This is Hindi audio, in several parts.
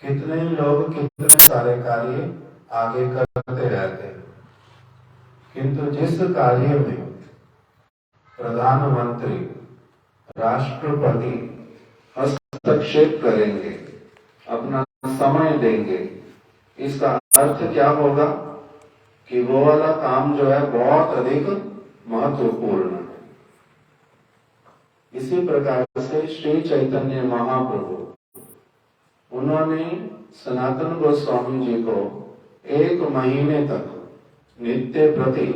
कितने लोग कितने सारे कार्य आगे करते रहते हैं, किंतु जिस कार्य में प्रधानमंत्री, राष्ट्रपति हस्तक्षेप करेंगे, अपना समय देंगे, इसका अर्थ क्या होगा कि वो वाला काम जो है बहुत अधिक महत्वपूर्ण है। इसी प्रकार से श्री चैतन्य महाप्रभु, उन्होंने सनातन गोस्वामी जी को 1 महीने तक नित्य प्रति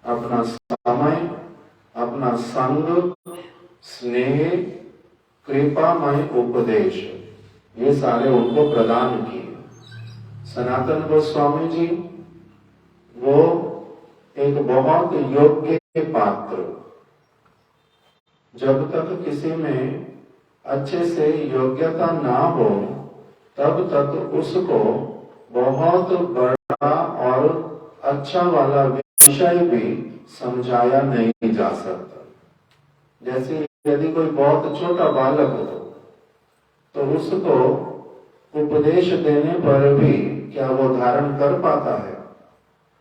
अपना समय, अपना संग, स्नेह, कृपामय उपदेश, ये सारे उनको प्रदान किए। सनातन गोस्वामी जी वो एक बहुत योग्य पात्र, जब तक किसी में अच्छे से योग्यता ना हो तब तक उसको बहुत बड़ा और अच्छा वाला विषय भी समझाया नहीं जा सकता। जैसे यदि कोई बहुत छोटा बालक हो तो उसको उपदेश देने पर भी क्या वो धारण कर पाता है?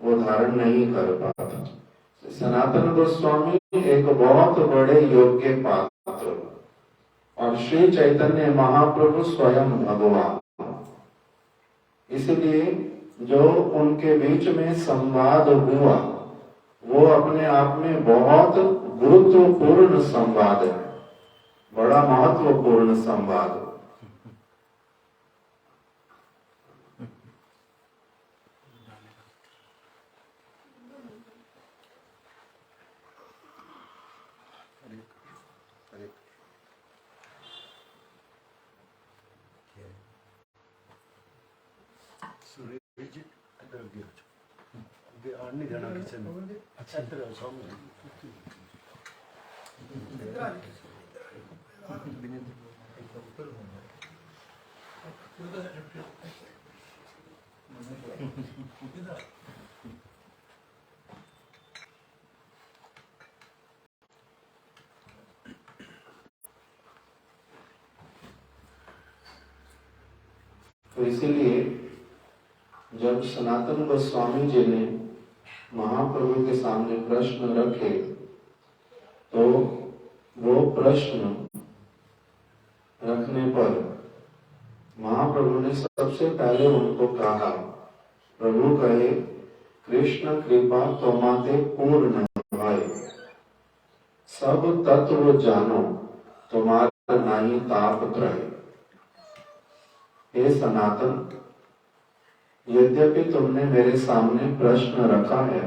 वो धारण नहीं कर पाता। सनातन गोस्वामी एक बहुत बड़े योग्य पात्र और श्री चैतन्य महाप्रभु स्वयं भगवान, इसलिए जो उनके बीच में संवाद हुआ वो अपने आप में बहुत गुरुत्वपूर्ण संवाद है, बड़ा महत्वपूर्ण संवाद। नहीं जाना किचन में। अच्छा इधर आओ सामने। तो इसीलिए जब सनातन गोस्वामी जी ने महाप्रभु के सामने प्रश्न रखे तो वो प्रश्न रखने पर महाप्रभु ने सबसे पहले उनको कहा, प्रभु कहे कृष्ण कृपा तोमाते पूर्ण भय, सब तत्व जानो तुम्हारा नाही ताप त्रय। हे सनातन, यद्यपि तुमने मेरे सामने प्रश्न रखा है,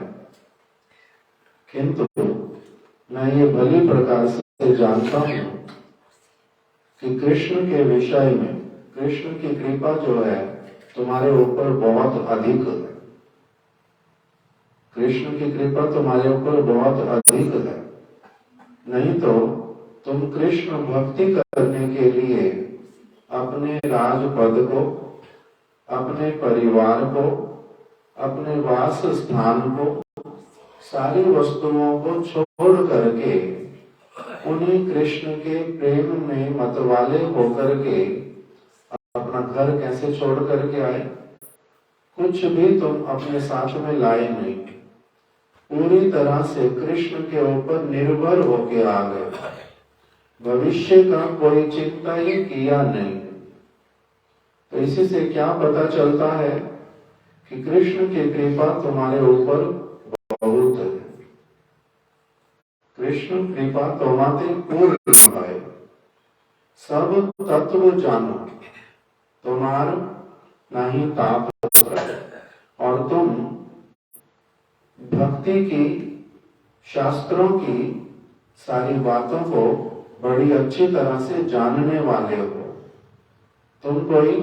किंतु मैं ये भली प्रकार से जानता हूं कि कृष्ण के विषय में कृष्ण की कृपा जो है तुम्हारे ऊपर बहुत अधिक है। कृष्ण की कृपा तुम्हारे ऊपर बहुत अधिक है, नहीं तो तुम कृष्ण भक्ति करने के लिए अपने राजपद को, अपने परिवार को, अपने वास स्थान को, सारी वस्तुओं को छोड़ करके उन्हीं कृष्ण के प्रेम में मतवाले होकर के अपना घर कैसे छोड़ करके आए? कुछ भी तुम अपने साथ में लाए नहीं, पूरी तरह से कृष्ण के ऊपर निर्भर होके आ गए, भविष्य का कोई चिंता ही किया नहीं। तो इसी से क्या पता चलता है कि कृष्ण की कृपा तुम्हारे ऊपर बहुत है। कृष्ण कृपा तुम्हारे पूर्ण है, सब तत्व जानो तुम्हार नहीं ताप त्रय। और तुम भक्ति की, शास्त्रों की सारी बातों को बड़ी अच्छी तरह से जानने वाले हो। तुम कोई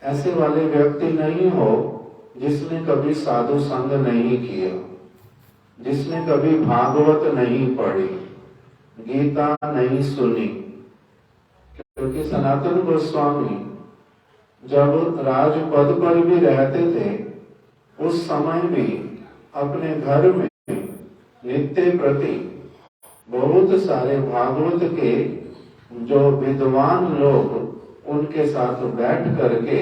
ऐसे वाले व्यक्ति नहीं हो जिसने कभी साधु संग नहीं किया, जिसने कभी भागवत नहीं पढ़ी, गीता नहीं सुनी। क्योंकि सनातन गोस्वामी जब राजपद पर भी रहते थे उस समय भी अपने घर में नित्य प्रति बहुत सारे भागवत के जो विद्वान लोग उनके साथ बैठ करके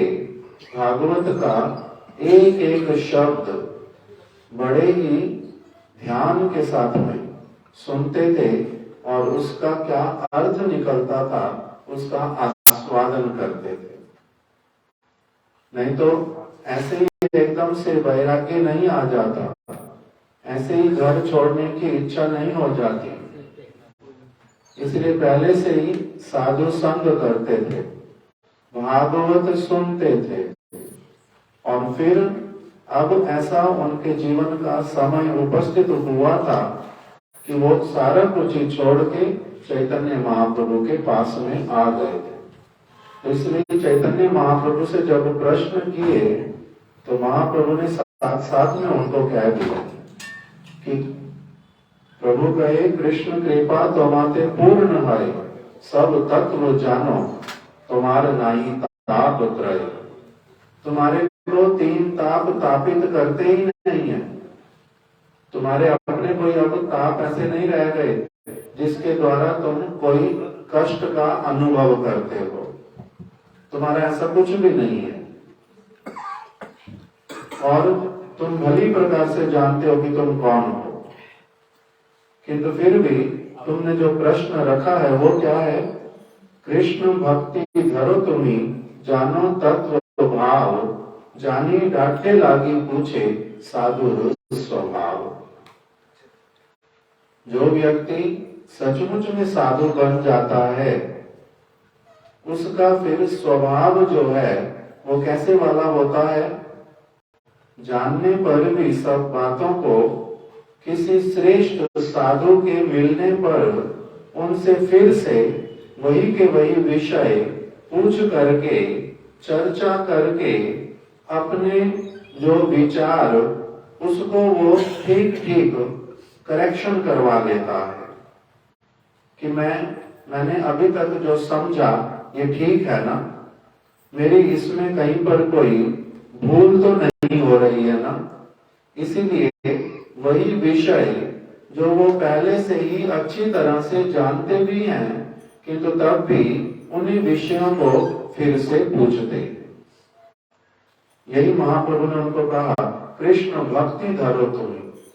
भागवत का एक एक शब्द बड़े ही ध्यान के साथ में सुनते थे और उसका क्या अर्थ निकलता था उसका आस्वादन करते थे। नहीं तो ऐसे ही एकदम से वैराग्य नहीं आ जाता, ऐसे ही घर छोड़ने की इच्छा नहीं हो जाती। इसलिए पहले से ही साधु संग करते थे, भागवत सुनते थे और फिर अब ऐसा उनके जीवन का समय उपस्थित हुआ था कि वो सारा कुछ ही छोड़ के चैतन्य महाप्रभु के पास में आ गए थे। तो इसलिए चैतन्य महाप्रभु से जब प्रश्न किए तो महाप्रभु ने साथ साथ में उनको कह दिया कि प्रभु कहे कृष्ण कृपा तुम्हारे पूर्ण है, सब तत्व जानो तुम्हारे नाही ताप त्रय। तुम्हारे को तीन ताप तापित करते ही नहीं है। तुम्हारे अपने कोई अब ताप ऐसे नहीं रह गए जिसके द्वारा तुम कोई कष्ट का अनुभव करते हो। तुम्हारा ऐसा कुछ भी नहीं है और तुम भली प्रकार से जानते हो कि तुम कौन हो। किंतु फिर भी तुमने जो प्रश्न रखा है वो क्या है? कृष्ण भक्ति धरो तुम्ही जानो तत्व भाव, जानी डांटे लागी पूछे साधु स्वभाव। जो व्यक्ति सचमुच में साधु बन जाता है उसका फिर स्वभाव जो है वो कैसे वाला होता है? जानने पर भी सब बातों को किसी श्रेष्ठ साधु के मिलने पर उनसे फिर से वही के वही विषय पूछ करके चर्चा करके अपने जो विचार उसको वो ठीक ठीक करेक्शन करवा लेता है कि मैंने अभी तक जो समझा ये ठीक है ना, मेरी इसमें कहीं पर कोई भूल तो नहीं हो रही है ना। इसीलिए वही विषय जो वो पहले से ही अच्छी तरह से जानते भी हैं किंतु तब भी उन्हीं विषयों को फिर से पूछते। यही महाप्रभु ने उनको कहा कृष्ण भक्ति धरो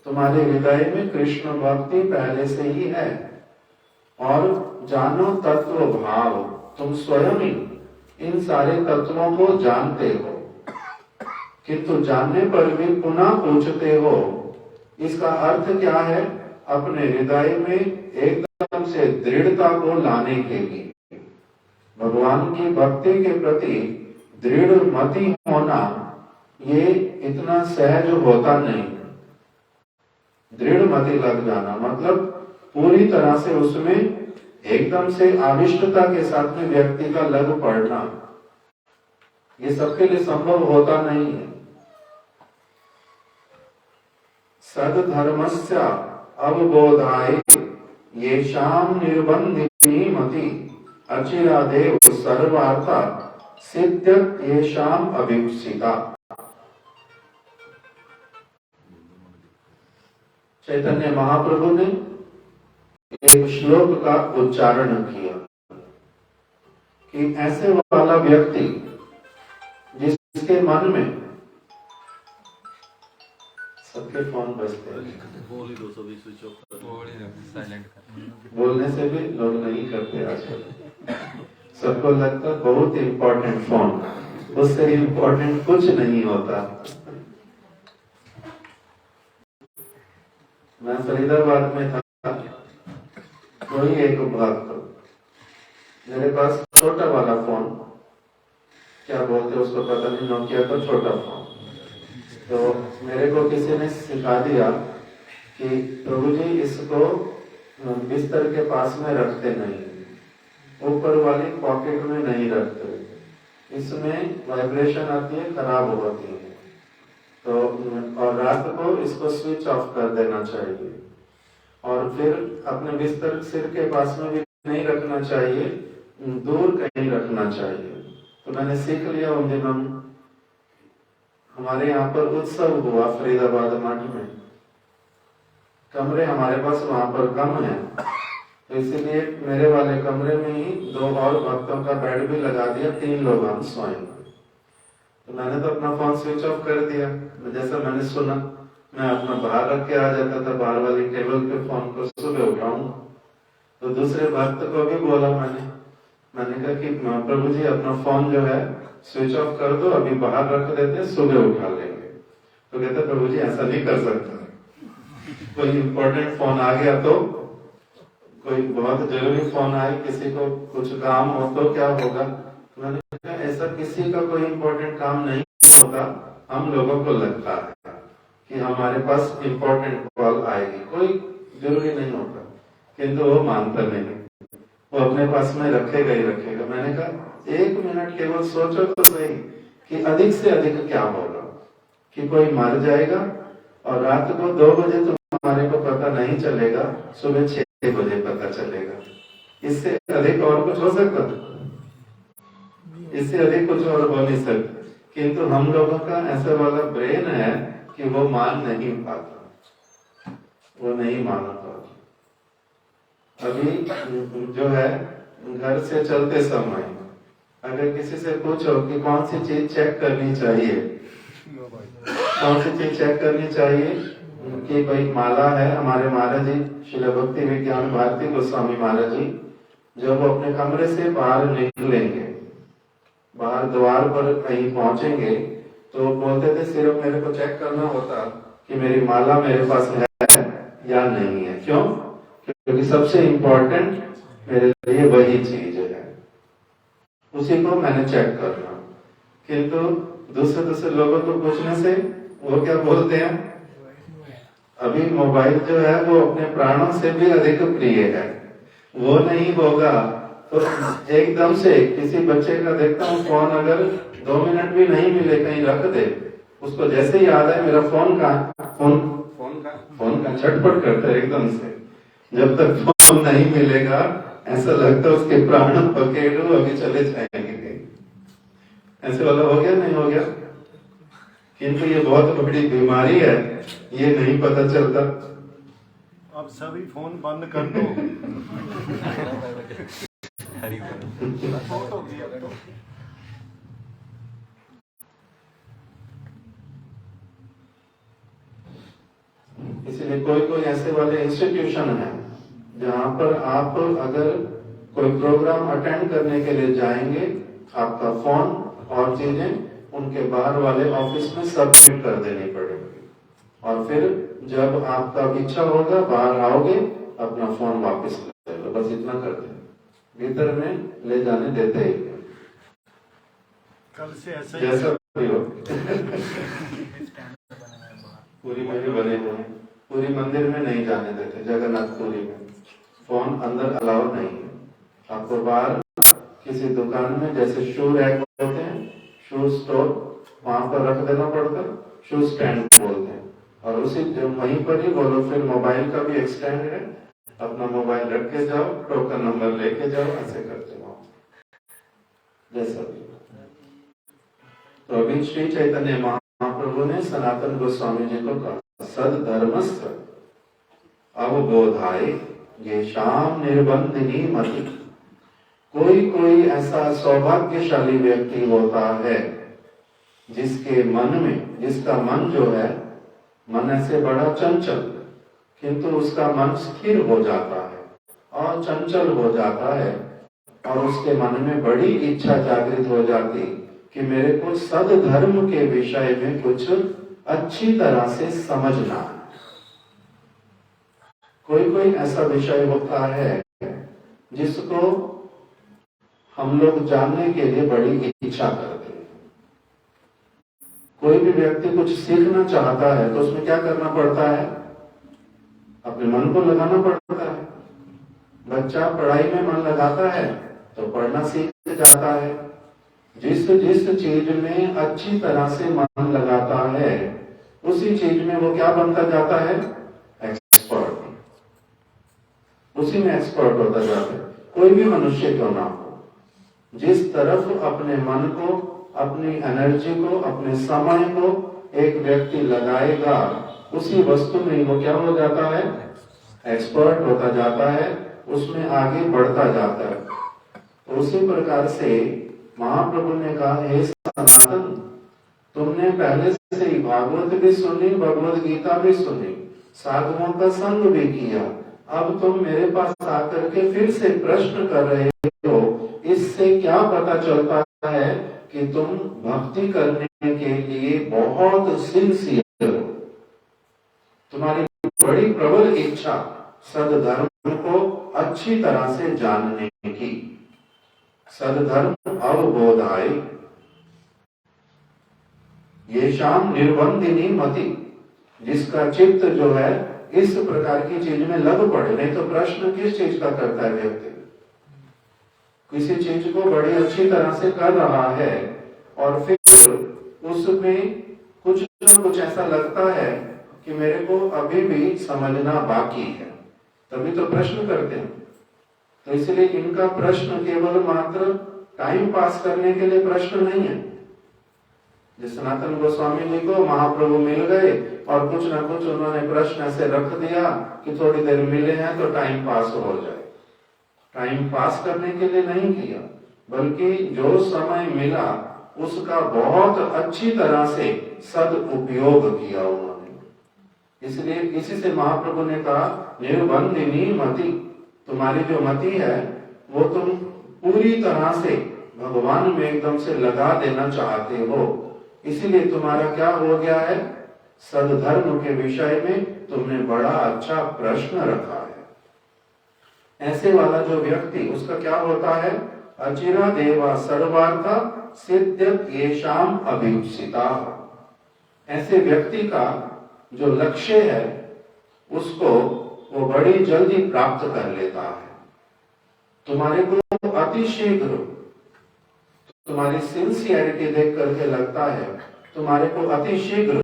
तुम्हारे हृदय में कृष्ण भक्ति पहले से ही है और जानो तत्व भाव, तुम स्वयं ही इन सारे तत्वों को जानते हो किंतु जानने पर भी पुनः पूछते हो। इसका अर्थ क्या है? अपने हृदय में एकदम से दृढ़ता को लाने के लिए भगवान की भक्ति के प्रति दृढ़ मति होना ये इतना सहज होता नहीं। दृढ़ मति लग जाना मतलब पूरी तरह से उसमें एकदम से आविष्टता के साथ में व्यक्ति का लग पड़ना, ये सबके लिए संभव होता नहीं है। सद्धर्मस्य अवबोधाय येषां निर्बन्धिनी मति अचिरादेव सर्वार्था सिद्ध्यत येषां अभिप्सिता। चैतन्य महाप्रभु ने एक श्लोक का उच्चारण किया कि ऐसे वाला व्यक्ति जिसके मन में सबके फोन बजते हैं, बोलने से भी लोग नहीं करते आजकल। सबको लगता है बहुत इम्पोर्टेंट फोन, उससे इम्पोर्टेंट कुछ नहीं होता। मैं फरीदाबाद में था, कोई एक भक्त मेरे पास छोटा वाला फोन, क्या बोलते उसको पता नहीं, नोकिया का छोटा फोन, तो मेरे को किसी ने सिखा दिया कि प्रभु जी इसको बिस्तर के पास में रखते नहीं, ऊपर वाली पॉकेट में नहीं रखते, इसमें वाइब्रेशन आती है, खराब होती है, तो और रात को इसको स्विच ऑफ कर देना चाहिए और फिर अपने बिस्तर सिर के पास में भी नहीं रखना चाहिए, दूर कहीं रखना चाहिए। तो मैंने सीख लिया उन दिनों। हमारे यहाँ पर उत्सव हुआ फरीदाबाद मठ में, कमरे हमारे पास वहां पर कम है, तो इसीलिए मेरे वाले कमरे में ही 2 और भक्तों का बेड भी लगा दिया, 3 लोग हम सोएंगे। तो मैंने तो अपना फोन स्विच ऑफ कर दिया। जैसा मैंने सुना, मैं अपना बाहर रख के आ जाता था, बाहर वाली टेबल पे फोन को, सुबह उठाऊंगा। तो दूसरे भक्त को भी बोला मैंने कहा कि प्रभु जी अपना फोन जो है स्विच ऑफ कर दो, अभी बाहर रख देते हैं, सुबह उठा लेंगे। तो कहते प्रभु जी ऐसा नहीं कर सकता, कोई इंपॉर्टेंट फोन आ गया तो, कोई बहुत जरूरी फोन आए, किसी को कुछ काम हो तो क्या होगा। मैंने कहा ऐसा किसी का कोई इंपॉर्टेंट काम नहीं होता, हम लोगों को लगता है कि हमारे पास इंपॉर्टेंट कॉल आएगी, कोई जरूरी नहीं होता, किंतु वो मानता नहीं, वो अपने पास में रखेगा ही रखेगा। मैंने कहा 1 मिनट केवल सोचो तो सही कि अधिक से अधिक क्या होगा, कि कोई मर जाएगा और रात को 2 बजे तुम्हारे को पता नहीं चलेगा, सुबह 6 बजे पता चलेगा। इससे अधिक और कुछ हो सकता था? इससे अधिक कुछ और हो नहीं सकता। किंतु हम लोगों का ऐसा वाला ब्रेन है कि वो मान नहीं पाता, वो नहीं मान पाता। अभी जो है, घर से चलते समय अगर किसी से पूछो कि कौन सी चीज चेक करनी चाहिए, कौन सी चीज चेक करनी चाहिए, कि भाई माला है, हमारे महाराज जी श्रील भक्ति विज्ञान भारती गोस्वामी महाराज जी जब वो अपने कमरे से बाहर निकलेंगे, बाहर द्वार पर कहीं पहुंचेंगे, तो बोलते थे सिर्फ मेरे को चेक करना होता कि मेरी माला मेरे पास है या नहीं है। क्यों? क्योंकि सबसे इंपॉर्टेंट मेरे लिए वही चीज है, उसी को मैंने चेक करना। किंतु दूसरे लोगों को पूछने से वो क्या बोलते हैं, अभी मोबाइल जो है वो अपने प्राणों से भी अधिक प्रिय है, वो नहीं होगा तो एकदम से किसी बच्चे का देखता हूँ फोन अगर 2 मिनट भी नहीं मिले कहीं रख दे, उसको जैसे ही याद है मेरा फोन का झटपट करता है एकदम से। जब तक फोन नहीं मिलेगा ऐसा लगता है उसके प्राण पकेड़ो अभी चले जाएंगे। ऐसे वाला हो गया नहीं हो गया? किंतु ये बहुत बड़ी बीमारी है, ये नहीं पता चलता। अब सभी फोन बंद कर दो। इसलिए कोई ऐसे वाले इंस्टीट्यूशन है जहाँ पर आप अगर कोई प्रोग्राम अटेंड करने के लिए जाएंगे, आपका फोन और चीजें उनके बाहर वाले ऑफिस में सबमिट कर देनी पड़ेगी, और फिर जब आपका इच्छा होगा बाहर आओगे अपना फोन वापस ले लो, बस इतना करते हैं, भीतर में ले जाने देते ही। कल से ऐसा जैसा भी हो पूरी में भी बने हुए हैं, पूरी मंदिर में नहीं जाने देते, जगन्नाथपुरी में फोन अंदर अलाउ नहीं है। आपको बाहर किसी दुकान में जैसे शू रैक होते हैं, शू स्टोर, वहां पर रख देना पड़ता है, शू स्टैंड बोलते हैं, और उसी वहीं पर ही बोलो फिर मोबाइल का भी एक स्टैंड है, अपना मोबाइल रख के जाओ, टोकन नंबर लेके जाओ, ऐसे करते जाओ जैसा भी। तो अभी श्री चैतन्य महाप्रभु ने सनातन गोस्वामी जी को कहा, सद धर्मस्थ अवबोधाय ये शाम निर्बंधिनी मति। कोई ऐसा सौभाग्यशाली व्यक्ति होता है जिसके मन में, जिसका मन जो है, मन ऐसे बड़ा चंचल, किंतु उसका मन स्थिर हो जाता है और चंचल हो जाता है, और उसके मन में बड़ी इच्छा जागृत हो जाती कि मेरे को सद्धर्म के विषय में कुछ अच्छी तरह से समझना है। कोई ऐसा विषय होता है जिसको हम लोग जानने के लिए बड़ी इच्छा करते हैं। कोई भी व्यक्ति कुछ सीखना चाहता है तो उसमें क्या करना पड़ता है? अपने मन को लगाना पड़ता है। बच्चा पढ़ाई में मन लगाता है तो पढ़ना सीख जाता है। जिस चीज में अच्छी तरह से मन लगाता है उसी चीज में वो क्या बनता जाता है? एक्सपर्ट। उसी में एक्सपर्ट होता जाता है। कोई भी मनुष्य क्यों ना हो, जिस तरफ अपने मन को, अपनी एनर्जी को, अपने समय को एक व्यक्ति लगाएगा, उसी वस्तु में वो क्या हो जाता है? एक्सपर्ट होता जाता है, उसमें आगे बढ़ता जाता है। तो उसी प्रकार से महाप्रभु ने कहा, हे सनातन, तुमने पहले से ही भागवत भी सुनी, भगवत गीता भी सुनी, साधुओं का संग भी किया, अब तुम मेरे पास आकर के फिर से प्रश्न कर रहे हो, इससे क्या पता चलता है कि तुम भक्ति करने के लिए बहुत सिंसियर हो। तुम्हारी बड़ी प्रबल इच्छा सदधर्म को अच्छी तरह से जानने की। सदधर्म अवबोधाय ये शाम निर्बंधिनी मति, जिसका चित्त जो है इस प्रकार की चीज में लग पड़े। नहीं तो प्रश्न किस चीज का करता है व्यक्ति? किसी चीज को बड़ी अच्छी तरह से कर रहा है और फिर उसमें कुछ न कुछ ऐसा लगता है कि मेरे को अभी भी समझना बाकी है, तभी तो प्रश्न करते हैं। तो इसलिए इनका प्रश्न केवल मात्र टाइम पास करने के लिए प्रश्न नहीं है। जिस सनातन गोस्वामी जी को महाप्रभु मिल गए और कुछ ना कुछ उन्होंने प्रश्न ऐसे रख दिया कि थोड़ी देर मिले हैं तो टाइम पास हो जाए। टाइम पास करने के लिए नहीं किया, बल्कि जो समय मिला उसका बहुत अच्छी तरह से सदुपयोग किया उन्होंने। इसलिए इसी से महाप्रभु ने कहा, निर्बंधिनी मति, तुम्हारी जो मति है वो तुम पूरी तरह से भगवान में एकदम से लगा देना चाहते हो। इसीलिए तुम्हारा क्या हो गया है, सदधर्म के विषय में तुमने बड़ा अच्छा प्रश्न रखा है। ऐसे वाला जो व्यक्ति, उसका क्या होता है, अचिरा देवा सर्वार्था सिद्ध्यत येषाम अभिप्सिता। ऐसे व्यक्ति का जो लक्ष्य है उसको वो बड़ी जल्दी प्राप्त कर लेता है। तुम्हारे को अति शीघ्र, तुम्हारी सिंसियरिटी देख करके लगता है तुम्हारे को अति शीघ्र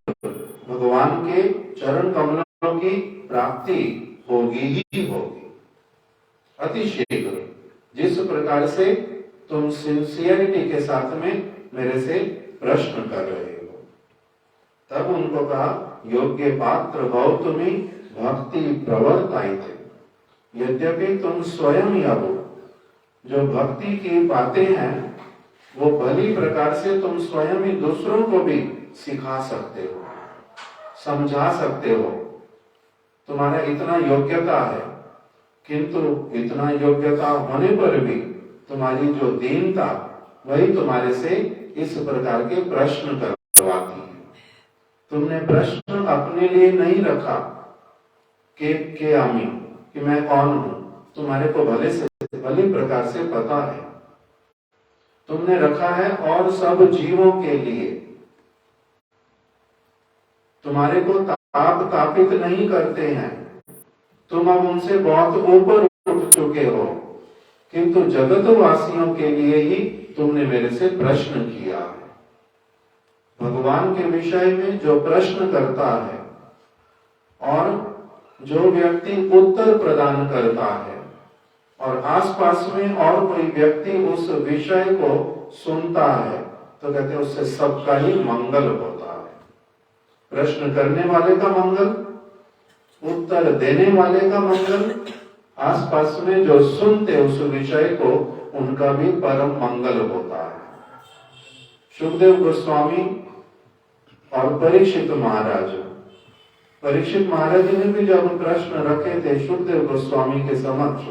भगवान के चरण कमलों की प्राप्ति होगी ही होगी, अति शीघ्र। जिस प्रकार से तुम सिंसियरिटी के साथ में मेरे से प्रश्न कर रहे हो। तब उनको कहा, योग्य पात्र भव तुम्ही भक्ति प्रवर्ताइते। यद्यपि तुम स्वयं या हो जो भक्ति की बातें हैं वो भली प्रकार से तुम स्वयं ही दूसरों को भी सिखा सकते हो, समझा सकते हो, तुम्हारा इतना योग्यता है, किंतु इतना योग्यता होने पर भी तुम्हारी जो दीनता वही तुम्हारे से इस प्रकार के प्रश्न करवाती है। तुमने प्रश्न अपने लिए नहीं रखा के आमी, कि मैं कौन हूं, तुम्हारे को भली प्रकार से पता है। तुमने रखा है और सब जीवों के लिए। तुम्हारे को तापित नहीं करते हैं, तुम अब उनसे बहुत ऊपर उठ चुके हो, किंतु जगत वासियों के लिए ही तुमने मेरे से प्रश्न किया है। भगवान के विषय में जो प्रश्न करता है और जो व्यक्ति उत्तर प्रदान करता है और आसपास में और कोई व्यक्ति उस विषय को सुनता है, तो कहते हैं उससे सबका ही मंगल होता है। प्रश्न करने वाले का मंगल, उत्तर देने वाले का मंगल, आसपास में जो सुनते उस विषय को उनका भी परम मंगल होता है। सुखदेव गोस्वामी और परीक्षित महाराज, परीक्षित महाराज ने भी जब प्रश्न रखे थे सुखदेव गोस्वामी के समक्ष,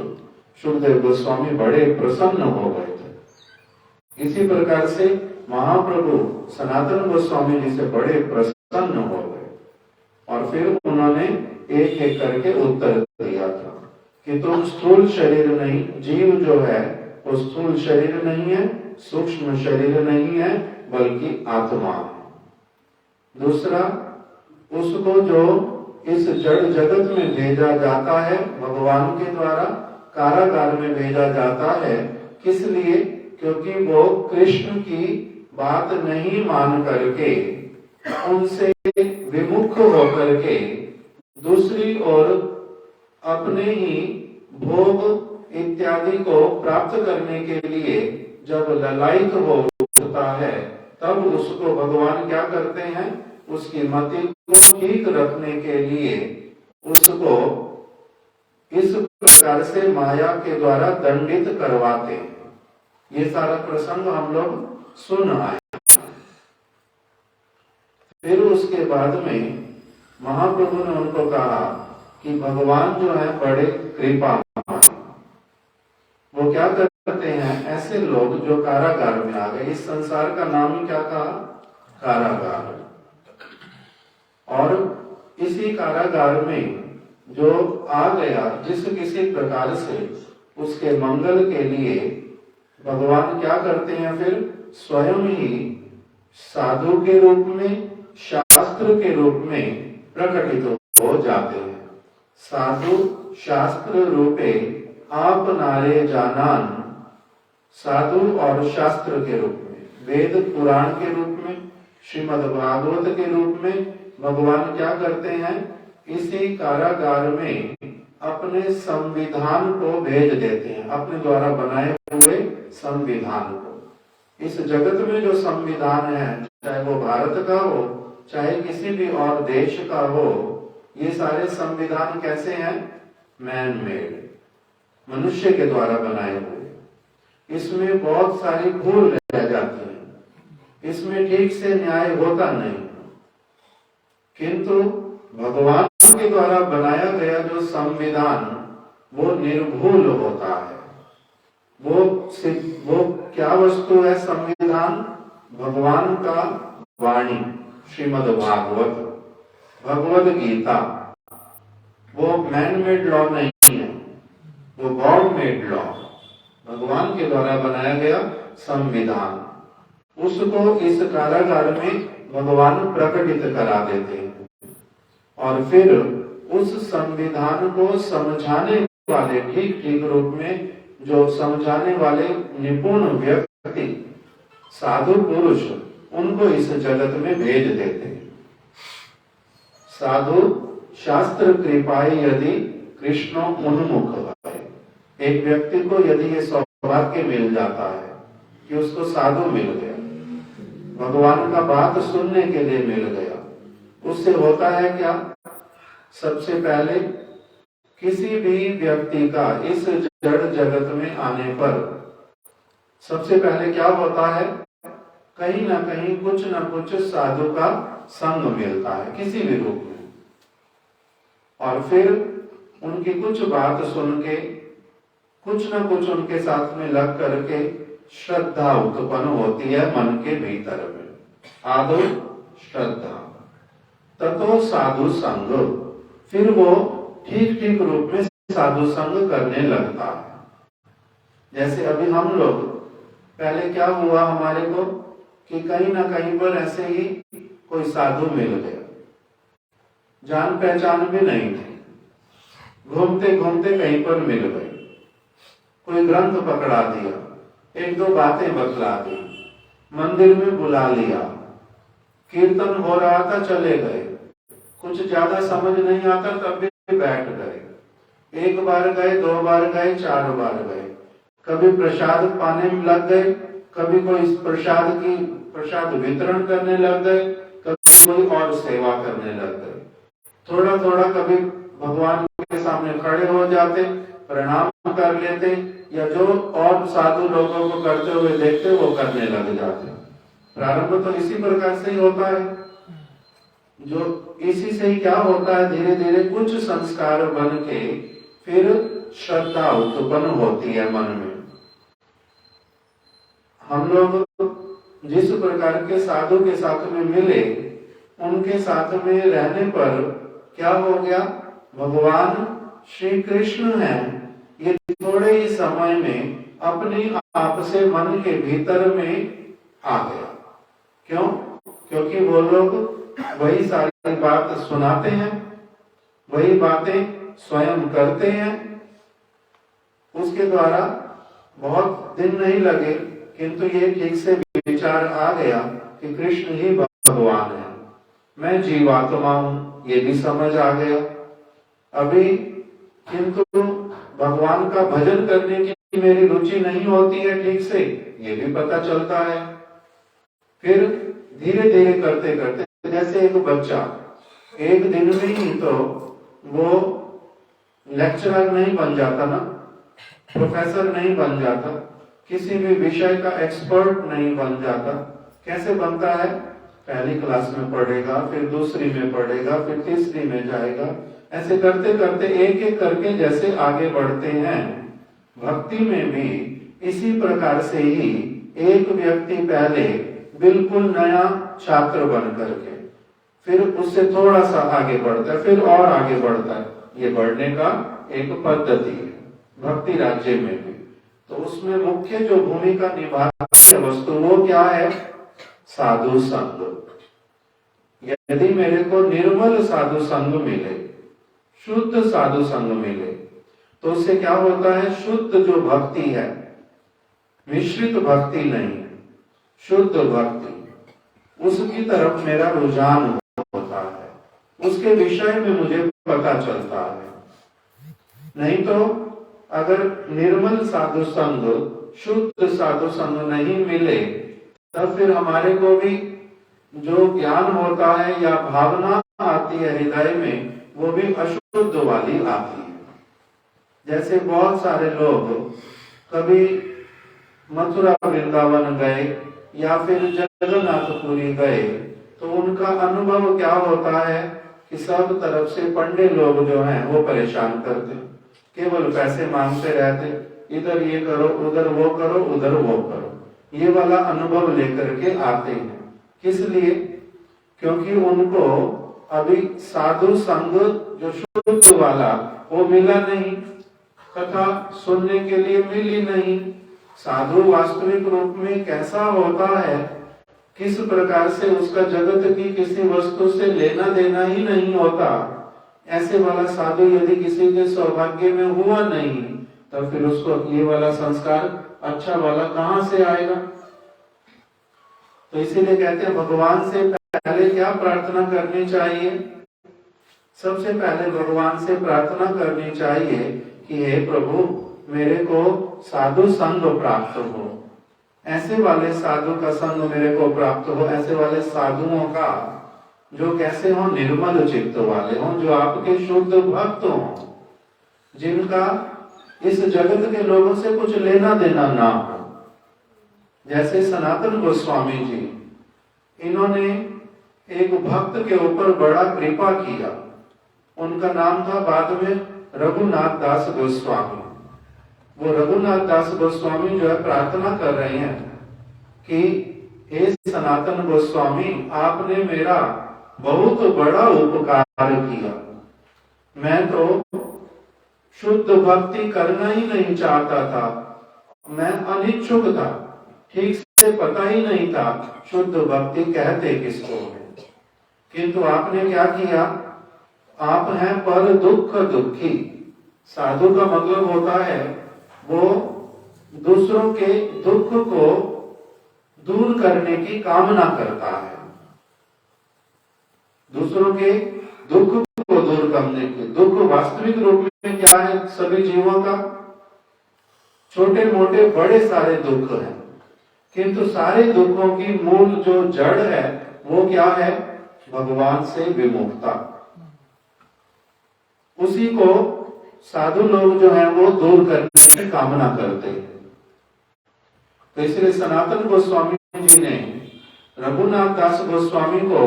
सुखदेव गोस्वामी बड़े प्रसन्न हो गए थे। इसी प्रकार से महाप्रभु सनातन गोस्वामी जी से बड़े प्रसन्न हो गए और फिर उन्होंने एक एक करके उत्तर दिया था कि तुम स्थूल शरीर नहीं, जीव जो है वो स्थूल शरीर नहीं है, सूक्ष्म शरीर नहीं है, बल्कि आत्मा है। दूसरा, उसको जो इस जड़ जगत में भेजा जाता है भगवान के द्वारा, कारागार में भेजा जाता है, किस लिए? क्योंकि वो कृष्ण की बात नहीं मान करके, उनसे विमुख होकर के दूसरी ओर अपने ही भोग इत्यादि को प्राप्त करने के लिए जब ललायित हो उठता है, तब उसको भगवान क्या करते हैं? उसकी मति को ठीक रखने के लिए उसको इस प्रकार से माया के द्वारा दंडित करवाते हैं। ये सारा प्रसंग हम लोग सुन आए। फिर उसके बाद में महाप्रभु ने उनको कहा कि भगवान जो है बड़े कृपामय, वो क्या करते हैं, ऐसे लोग जो कारागार में आ गए, इस संसार का नाम ही क्या कहा, कारागार, और इसी कारागार में जो आ गया, जिस किसी प्रकार से उसके मंगल के लिए भगवान क्या करते हैं, फिर स्वयं ही साधु के रूप में, शास्त्र के रूप में प्रकटित हो जाते हैं। साधु शास्त्र रूपे आप नारे जानान, साधु और शास्त्र के रूप में, वेद पुराण के रूप में, श्रीमद् भागवत के रूप में भगवान क्या करते हैं, इसी कारागार में अपने संविधान को भेज देते हैं, अपने द्वारा बनाए हुए संविधान को। इस जगत में जो संविधान है, चाहे वो भारत का हो, चाहे किसी भी और देश का हो, ये सारे संविधान कैसे हैं, मैन मेड, मनुष्य के द्वारा बनाए हुए। इसमें बहुत सारी भूल रह जाती है, इसमें ठीक से न्याय होता नहीं, किंतु भगवान के द्वारा बनाया गया जो संविधान वो निर्भूल होता है। वो क्या वस्तु है संविधान, भगवान का वाणी, श्रीमद् भागवत, भगवद गीता। वो मैन मेड लॉ नहीं है, वो गॉड मेड लॉ, भगवान के द्वारा बनाया गया संविधान। उसको इस कारागार में भगवान प्रकटित करा देते हैं, और फिर उस संविधान को समझाने वाले, ठीक ठीक रूप में जो समझाने वाले निपुण व्यक्ति, साधु पुरुष, उनको इस जगत में भेज देते हैं। साधु शास्त्र कृपाए यदि कृष्ण उन्मुख है। एक व्यक्ति को यदि ये सौभाग्य मिल जाता है कि उसको साधु मिल गया, भगवान का बात सुनने के लिए मिल गया, उससे होता है क्या, सबसे पहले किसी भी व्यक्ति का इस जड़ जगत में आने पर सबसे पहले क्या होता है, कहीं ना कहीं कुछ ना कुछ साधु का संग मिलता है किसी भी रूप में, और फिर उनकी कुछ बात सुन के, कुछ ना कुछ उनके साथ में लग करके श्रद्धा उत्पन्न होती है मन के भीतर में। आदो श्रद्धा, ततो साधु संग, फिर वो ठीक ठीक रूप में साधु संग करने लगता है। जैसे अभी हम लोग, पहले क्या हुआ हमारे को कि कहीं ना कहीं पर ऐसे ही कोई साधु मिल गया, जान पहचान भी नहीं थी, घूमते घूमते कहीं पर मिल गए, कोई ग्रंथ पकड़ा दिया, एक दो बातें बतला दी, मंदिर में बुला लिया, कीर्तन हो रहा था चले गए, कुछ ज्यादा समझ नहीं आता तब भी बैठ गए, एक बार गए, दो बार गए, चार बार गए, कभी प्रसाद पाने में लग गए, कभी कोई प्रसाद वितरण करने लग गए, कभी कोई और सेवा करने लग गए, थोड़ा थोड़ा कभी भगवान के सामने खड़े हो जाते, प्रणाम कर लेते, या जो और साधु लोगों को करते हुए देखते वो करने लग जाते। प्रारंभ तो इसी प्रकार से ही होता है, जो इसी से ही क्या होता है, धीरे धीरे कुछ संस्कार बन के फिर श्रद्धा उत्पन्न होती है मन में। हम लोग जिस प्रकार के साधु के साथ में मिले, उनके साथ में रहने पर क्या हो गया, भगवान श्री कृष्ण हैं, ये थोड़े ही समय में अपने आप से मन के भीतर में आ गया। क्यों? क्योंकि वो लोग वही सारी बात सुनाते हैं, वही बातें स्वयं करते हैं। उसके द्वारा बहुत दिन नहीं लगे, किंतु ये ठीक से विचार आ गया कि कृष्ण ही भगवान है, मैं जीवात्मा हूं, ये भी समझ आ गया। अभी किंतु भगवान का भजन करने की मेरी रुचि नहीं होती है ठीक से, ये भी पता चलता है। फिर धीरे धीरे करते करते, जैसे एक बच्चा एक दिन में ही तो वो लेक्चरर नहीं बन जाता ना, प्रोफेसर नहीं बन जाता, किसी भी विषय का एक्सपर्ट नहीं बन जाता। कैसे बनता है? पहली क्लास में पढ़ेगा, फिर दूसरी में पढ़ेगा, फिर तीसरी में जाएगा। ऐसे करते करते एक एक करके जैसे आगे बढ़ते हैं, भक्ति में भी इसी प्रकार से ही एक व्यक्ति पहले बिल्कुल नया छात्र बन करके फिर उससे थोड़ा सा आगे बढ़ता है, फिर और आगे बढ़ता है। ये बढ़ने का एक पद्धति है भक्ति राज्य में भी। तो उसमें मुख्य जो भूमिका निभाती है वस्तु, वो क्या है? साधु संग। यदि मेरे को निर्मल साधु संग मिले, शुद्ध साधु संग मिले, तो उससे क्या होता है? शुद्ध जो भक्ति है, मिश्रित भक्ति नहीं है, शुद्ध भक्ति, उसकी तरफ मेरा रुझान होता है, उसके विषय में मुझे पता चलता है। नहीं तो अगर निर्मल साधु संग, शुद्ध साधु संग नहीं मिले, तब फिर हमारे को भी जो ज्ञान होता है या भावना आती है हृदय में, वो भी अशुद्ध वाली आती है। जैसे बहुत सारे लोग कभी मथुरा वृंदावन गए या फिर जगन्नाथपुरी गए, तो उनका अनुभव क्या होता है कि सब तरफ से पंडे लोग जो हैं वो परेशान करते, केवल पैसे मांगते रहते, इधर ये करो, उधर वो करो, उधर वो करो, ये वाला अनुभव लेकर के आते हैं। किस लिए? क्योंकि उनको अभी साधु संग जो शुद्ध वाला वो मिला नहीं, कथा सुनने के लिए मिली नहीं। साधु वास्तविक रूप में कैसा होता है, किस प्रकार से उसका जगत की किसी वस्तु से लेना देना ही नहीं होता, ऐसे वाला साधु यदि किसी के सौभाग्य में हुआ नहीं, तो फिर उसको ये वाला संस्कार अच्छा वाला कहां से आएगा? तो इसीलिए कहते हैं भगवान से पहले क्या प्रार्थना करनी चाहिए? सबसे पहले भगवान से प्रार्थना करनी चाहिए कि हे प्रभु, मेरे को साधु संग प्राप्त हो, ऐसे वाले साधु का संग मेरे को प्राप्त हो, ऐसे वाले साधुओं का जो कैसे हो? निर्मल चित्त वाले हों, जो आपके शुद्ध भक्त हों, जिनका इस जगत के लोगों से कुछ लेना देना ना हो। जैसे सनातन गोस्वामी जी, इन्होंने एक भक्त के ऊपर बड़ा कृपा किया। उनका नाम था बाद में रघुनाथ दास गोस्वामी। वो रघुनाथ दास गोस्वामी जो है प्रार्थना कर रहे हैं कि हे सनातन गोस्वामी, आपने मेरा बहुत बड़ा उपकार किया। मैं तो शुद्ध भक्ति करना ही नहीं चाहता था, मैं अनिच्छुक था, ठीक से पता ही नहीं था शुद्ध भक्ति कहते किसको है। किंतु आपने क्या किया? आप हैं पर दुख दुखी। साधु का मतलब होता है वो दूसरों के दुख को दूर करने की कामना करता है, दूसरों के दुख को दूर करने की। दुख वास्तविक रूप में क्या है? सभी जीवों का छोटे मोटे बड़े सारे दुख हैं, किंतु सारे दुखों की मूल जो जड़ है वो क्या है? भगवान से विमुखता। उसी को साधु लोग जो है वो दूर करने की कामना करते हैं। तो इसलिए सनातन गोस्वामी जी ने रघुनाथ दास गोस्वामी को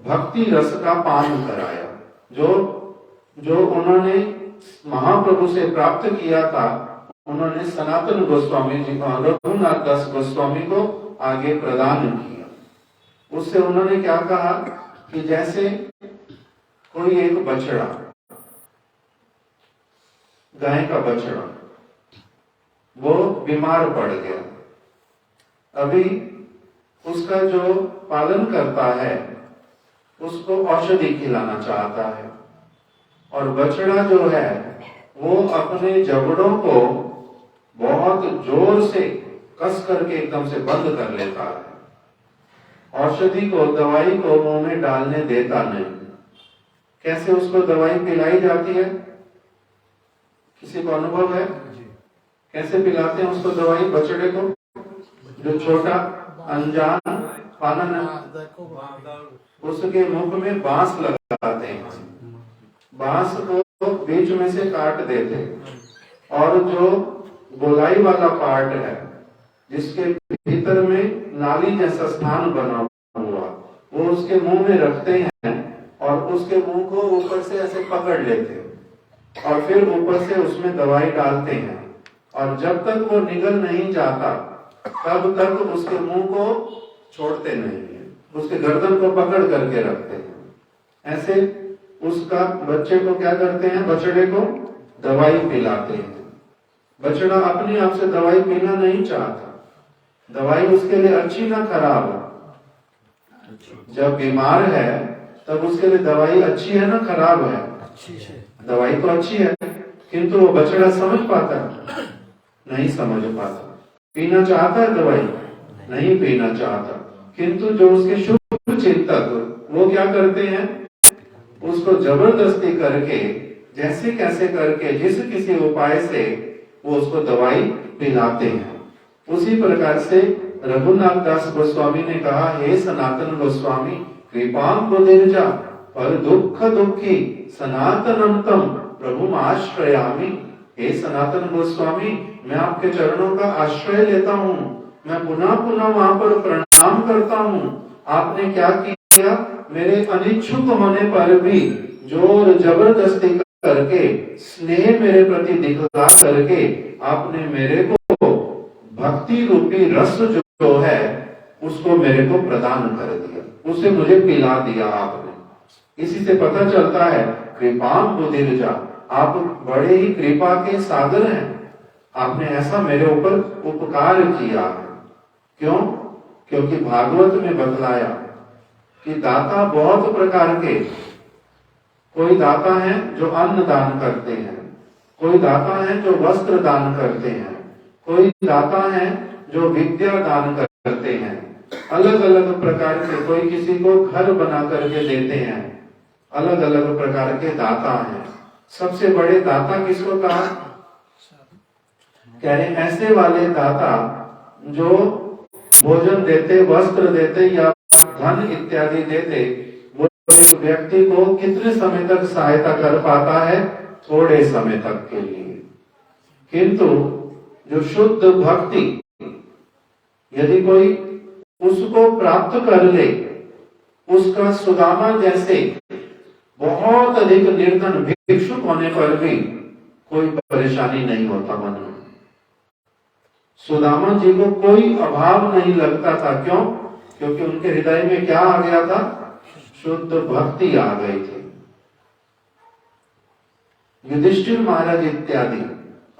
भक्ति रस का पान कराया, जो उन्होंने महाप्रभु से प्राप्त किया था। उन्होंने सनातन गोस्वामी जी को, रघुनाथ दास गोस्वामी को आगे प्रदान किया। उससे उन्होंने क्या कहा कि जैसे कोई एक बछड़ा, गाय का बछड़ा, वो बीमार पड़ गया, अभी उसका जो पालन करता है उसको औषधि खिलाना चाहता है, और बछड़ा जो है वो अपने जबड़ों को बहुत जोर से कस करके एकदम से बंद कर लेता है, औषधि को, दवाई को मुंह में डालने देता नहीं। कैसे उसको दवाई पिलाई जाती है? किसी को अनुभव है? कैसे पिलाते हैं उसको दवाई, बछड़े को? जो छोटा अनजान पालन है, उसके मुख में बांस लगाते हैं। बांस को बीच में से काट देते और जो गोलाई वाला पार्ट है जिसके भीतर में नाली जैसा स्थान बना हुआ वो उसके मुंह में रखते हैं और उसके मुंह को ऊपर से ऐसे पकड़ लेते हैं और फिर ऊपर से उसमें दवाई डालते हैं और जब तक वो निगल नहीं जाता तब तक उसके मुंह को छोड़ते नहीं है, उसके गर्दन को पकड़ करके रखते हैं। ऐसे उसका बच्चे को क्या करते हैं, बछड़े को दवाई पिलाते हैं। बछड़ा अपने आप से दवाई पीना नहीं चाहता, दवाई उसके लिए अच्छी ना खराब है। जब बीमार है तब उसके लिए दवाई अच्छी है ना खराब है, दवाई तो अच्छी है, किंतु वो बछड़ा समझ पाता है? नहीं समझ पाता। पीना चाहता है दवाई? नहीं पीना चाहता। किंतु जो उसके शुभ चिंतक वो क्या करते हैं, उसको जबरदस्ती करके जैसे कैसे करके जिस किसी उपाय से वो उसको दवाई पिलाते हैं। उसी प्रकार से रघुनाथ दास गोस्वामी ने कहा, हे सनातन गोस्वामी कृपाम बुधिर्जा पर दुख दुखी सनातनम तम प्रभु आश्रयामी। हे सनातन गोस्वामी मैं आपके चरणों का आश्रय लेता हूँ, मैं पुनः पुनः वहां पर प्रणाम करता हूँ। आपने क्या किया, मेरे अनिच्छुक होने पर भी जोर जबरदस्ती करके स्नेह मेरे प्रति दिखला करके आपने मेरे को भक्ति रूपी रस जो है उसको मेरे को प्रदान कर दिया, उसे मुझे पिला दिया आपने। इसी से पता चलता है कृपाम बुधिर्जा, आप बड़े ही कृपा के सागर हैं, आपने ऐसा मेरे ऊपर उपकार किया है। क्यों? क्योंकि भागवत में बतलाया कि दाता बहुत प्रकार के, कोई दाता है जो अन्न दान करते हैं, कोई दाता है जो वस्त्र दान करते हैं, कोई दाता है जो विद्या दान करते हैं, अलग अलग प्रकार के, कोई किसी को घर बना करके देते हैं, अलग अलग प्रकार के दाता हैं। सबसे बड़े दाता किसको कहा? कह रहे ऐसे वाले दाता जो भोजन देते, वस्त्र देते या धन इत्यादि देते, वो एक व्यक्ति को कितने समय तक सहायता कर पाता है? थोड़े समय तक के लिए। किंतु जो शुद्ध भक्ति यदि कोई उसको प्राप्त कर ले, उसका सुदामा जैसे बहुत अधिक निर्धन भिक्षुक होने पर भी कोई परेशानी नहीं होता मन में। सुदामा जी को कोई अभाव नहीं लगता था। क्यों? क्योंकि उनके हृदय में क्या आ गया था? शुद्ध भक्ति आ गई थी। युधिष्ठिर महाराज इत्यादि,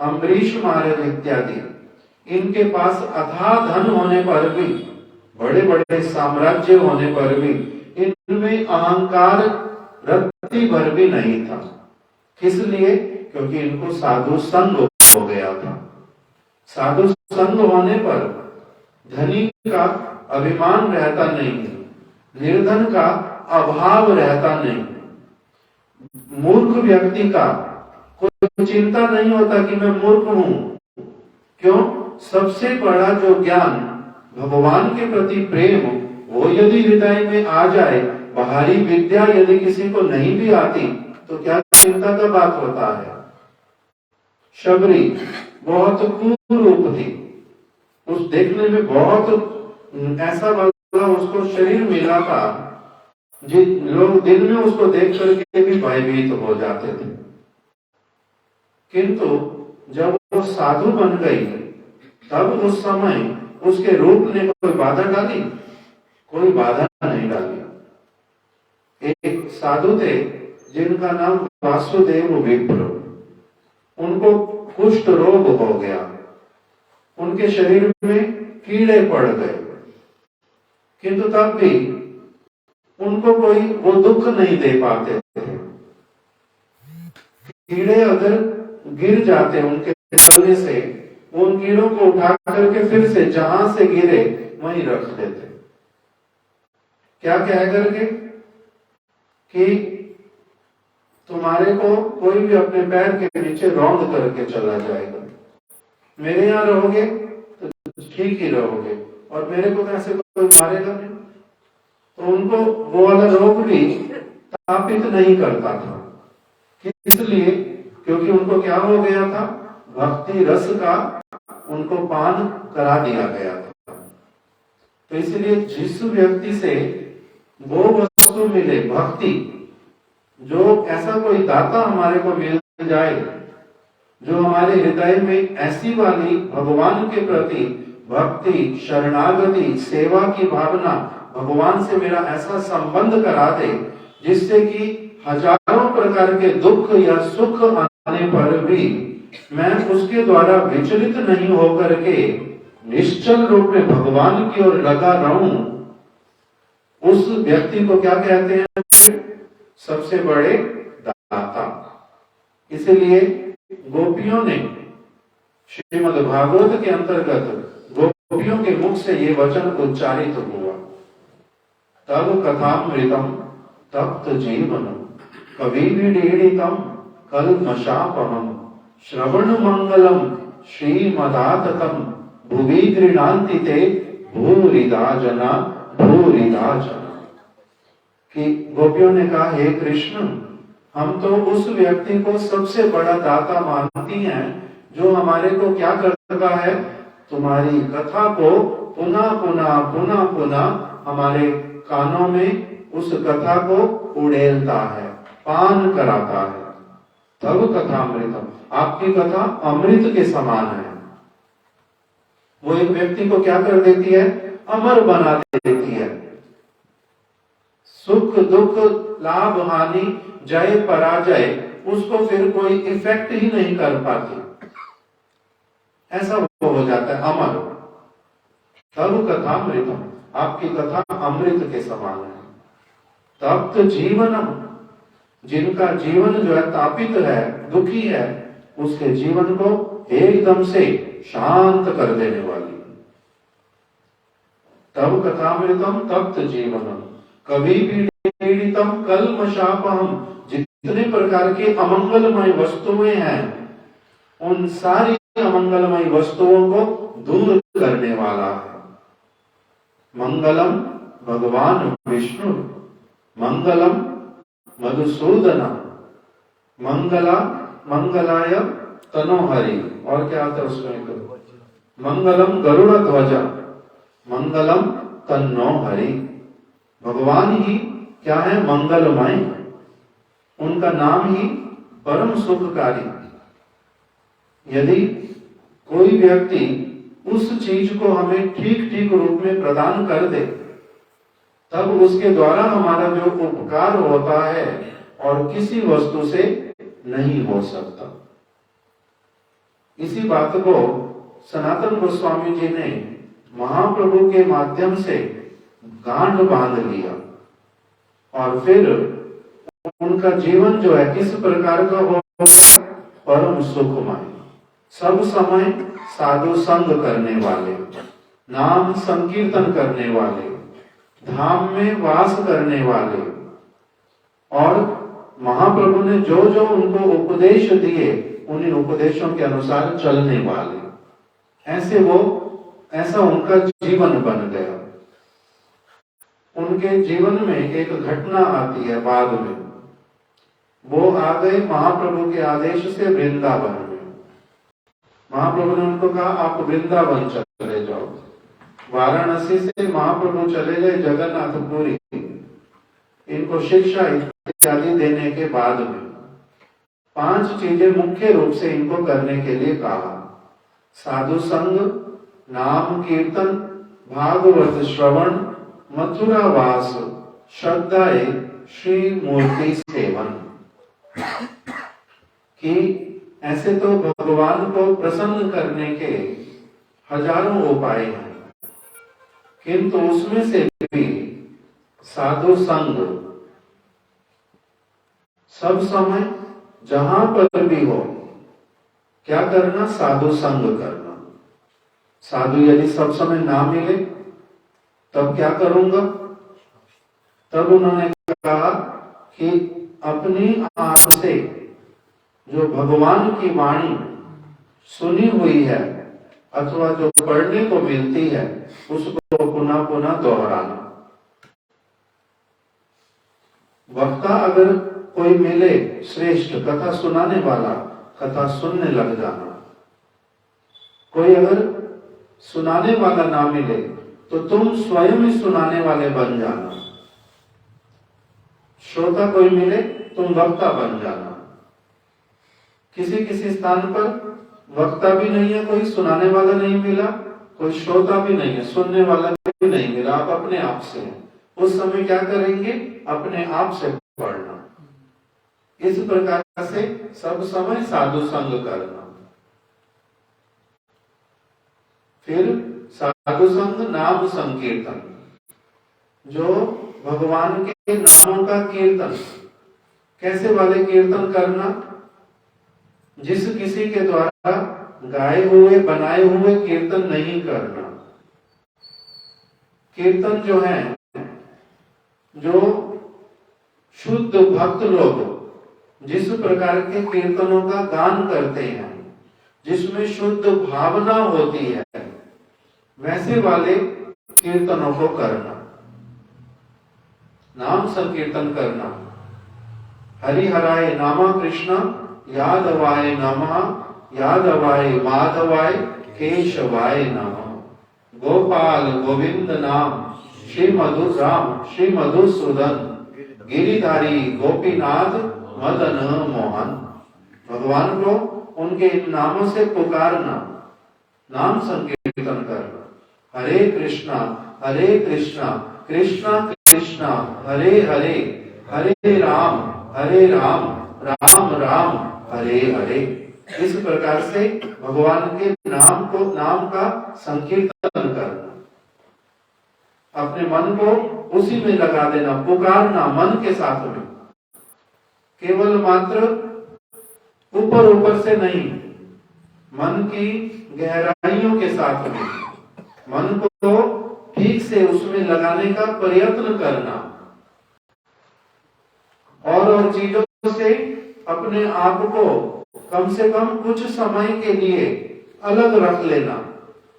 अम्बरीश महाराज इत्यादि, इनके पास अथाह धन होने पर भी, बड़े बड़े साम्राज्य होने पर भी इनमें अहंकार रत्ती भर भी नहीं था। किस लिए? क्योंकि इनको साधु संग हो गया था। साधु संग होने पर धनी का अभिमान रहता नहीं, निर्धन का अभाव रहता नहीं, मूर्ख व्यक्ति का कोई चिंता नहीं होता कि मैं मूर्ख हूं। क्यों? सबसे बड़ा जो ज्ञान, भगवान के प्रति प्रेम, वो यदि हृदय में आ जाए, बाहरी विद्या यदि किसी को नहीं भी आती तो क्या चिंता का बात होता है। शबरी बहुत कुरूप थी, उस देखने में बहुत ऐसा वाला उसको शरीर मिला था, जिन लोग दिल में उसको देख करके भी भयभीत हो जाते थे। किंतु जब वो साधु बन गई तब उस समय उसके रूप ने कोई बाधा डाली? कोई बाधा नहीं डाली। एक साधु थे जिनका नाम वासुदेव विप्र, उनको कुष्ठ रोग हो गया, उनके शरीर में कीड़े पड़ गए, किंतु तब भी उनको कोई वो दुख नहीं दे पाते थे। कीड़े अगर गिर जाते उनके चलने से, उन कीड़ों को उठा करके फिर से जहां से गिरे वहीं रख देते। क्या कह करके कि तुम्हारे को कोई भी अपने पैर के नीचे रौंद करके चला जाएगा, मेरे यहाँ रहोगे तो ठीक ही रहोगे, और मेरे को ऐसे कोई मारेगा नहीं। तो उनको वो वाला रोग भी तापित नहीं करता था। इसलिए क्योंकि उनको क्या हो गया था, भक्ति रस का उनको पान करा दिया गया था। तो इसलिए जिस व्यक्ति से वो वस्तु मिले भक्ति, जो ऐसा कोई दाता हमारे को मिल जाए जो हमारे हृदय में ऐसी वाली भगवान के प्रति भक्ति, शरणागति, सेवा की भावना, भगवान से मेरा ऐसा संबंध करा दे जिससे कि हजारों प्रकार के दुख या सुख आने पर भी मैं उसके द्वारा विचलित नहीं होकर के निश्चल रूप में भगवान की ओर लगा रहूं, उस व्यक्ति को क्या कहते हैं? सबसे बड़े दाता। इसलिए गोपियों ने श्रीमद् भागवत के अंतर्गत गोपियों के मुख से ये वचन उच्चारित हुआ, तब कथामृतम तप्त जीवनम कविभिडीडितम कल्मषापहम श्रवण मंगलम श्रीमदाततम भुवि गृह्णान्ति ते भूरिदा जना भूरिदा जना। कि गोपियों ने कहा, हे कृष्ण, हम तो उस व्यक्ति को सबसे बड़ा दाता मानती हैं जो हमारे को क्या करता है, तुम्हारी कथा को पुनः पुनः पुनः पुनः हमारे कानों में उस कथा को उड़ेलता है, पान कराता है। तब कथामृतम, आपकी कथा अमृत के समान है। वो एक व्यक्ति को क्या कर देती है? अमर बना देती है। सुख दुख, लाभ हानि, जय पराजय उसको फिर कोई इफेक्ट ही नहीं कर पाती, ऐसा वो हो जाता है अमर। तब कथामृतम, आपकी कथा अमृत के समान है। तप्त जीवनम, जिनका जीवन जो है तापित है, दुखी है, उसके जीवन को एकदम से शांत कर देने वाली। तब कथामृतम तप्त जीवनम कभी भी पीड़ितम कल्मषापहम, जितने प्रकार के अमंगलमय वस्तुएं हैं उन सारी अमंगलमय वस्तुओं को दूर करने वाला है। मंगलम भगवान विष्णु, मंगलम मधुसूदना, मंगला मंगलाय तनोहरि, और क्या आता है उसमें? मंगलम गरुड़ ध्वजा, मंगलम तन्नो हरि। भगवान ही क्या है? मंगलमय। उनका नाम ही परम सुखकारी। यदि कोई व्यक्ति उस चीज को हमें ठीक ठीक रूप में प्रदान कर दे, तब उसके द्वारा हमारा जो उपकार होता है और किसी वस्तु से नहीं हो सकता। इसी बात को सनातन गोस्वामी जी ने महाप्रभु के माध्यम से गांठ बांध लिया और फिर उनका जीवन जो है किस प्रकार का हो गया? परम सुखमय, सब समय साधु संग करने वाले, नाम संकीर्तन करने वाले, धाम में वास करने वाले, और महाप्रभु ने जो जो उनको उपदेश दिए उन्हीं उपदेशों के अनुसार चलने वाले, ऐसा उनका जीवन बन गया। उनके जीवन में एक घटना आती है बाद में। वो आ गए महाप्रभु के आदेश से वृंदावन में। महाप्रभु ने उनको कहा, आप वृंदावन चले जाओ। वाराणसी से महाप्रभु चले गए जगन्नाथपुरी। इनको शिक्षा इत्यादि देने के बाद में 5 चीजें मुख्य रूप से इनको करने के लिए कहा। साधु संग, नाम कीर्तन, भागवत श्रवण, मथुरा वास, श्रद्धाए श्री मूर्ति सेवन। कि ऐसे तो भगवान को प्रसन्न करने के हजारों उपाय हैं, किंतु उसमें से भी साधु संग, सब समय जहां पर भी हो क्या करना? साधु संग करना। साधु यदि सब समय ना मिले तब क्या करूंगा? तब उन्होंने कहा कि अपनी आंख से जो भगवान की वाणी सुनी हुई है अथवा जो पढ़ने को मिलती है उसको पुनः पुनः दोहराना। वक्ता अगर कोई मिले श्रेष्ठ कथा सुनाने वाला, कथा सुनने लग जाना। कोई अगर सुनाने वाला ना मिले तो तुम स्वयं ही सुनाने वाले बन जाना। श्रोता कोई मिले तुम वक्ता बन जाना। किसी किसी स्थान पर वक्ता भी नहीं है, कोई सुनाने वाला नहीं मिला, कोई श्रोता भी नहीं है, सुनने वाला भी नहीं मिला, आप अपने आप से हैं। उस समय क्या करेंगे? अपने आप से पढ़ना। इस प्रकार से सब समय साधु संग करना। फिर साधु संग नाम संकीर्तन, जो भगवान के नामों का कीर्तन। कैसे वाले कीर्तन करना? जिस किसी के द्वारा गाए हुए बनाए हुए कीर्तन नहीं करना। कीर्तन जो है, जो शुद्ध भक्त लोग जिस प्रकार के कीर्तनों का गान करते हैं, जिसमें शुद्ध भावना होती है, वैसे वाले कीर्तनों को करना। नाम संकीर्तन करना। हरिहराय नामा कृष्ण यादवाय नमः, यादवाय माधवाय केशवाय नमः। गोपाल गोविंद नाम श्री मधुर राम श्री मधुसूदन, गिरिधारी गोपीनाथ मदन मोहन। भगवान को उनके इन नामों से पुकारना, नाम संकीर्तन करना। हरे कृष्णा कृष्णा कृष्णा हरे हरे, हरे राम राम राम हरे हरे। इस प्रकार से भगवान के नाम का संकीर्तन करना। अपने मन को उसी में लगा देना, पुकारना मन के साथ में। केवल मात्र ऊपर ऊपर से नहीं, मन की गहराइयों के साथ में मन को ठीक से उसमें लगाने का प्रयत्न करना। और चीजों से अपने आप को कम से कम कुछ समय के लिए अलग रख लेना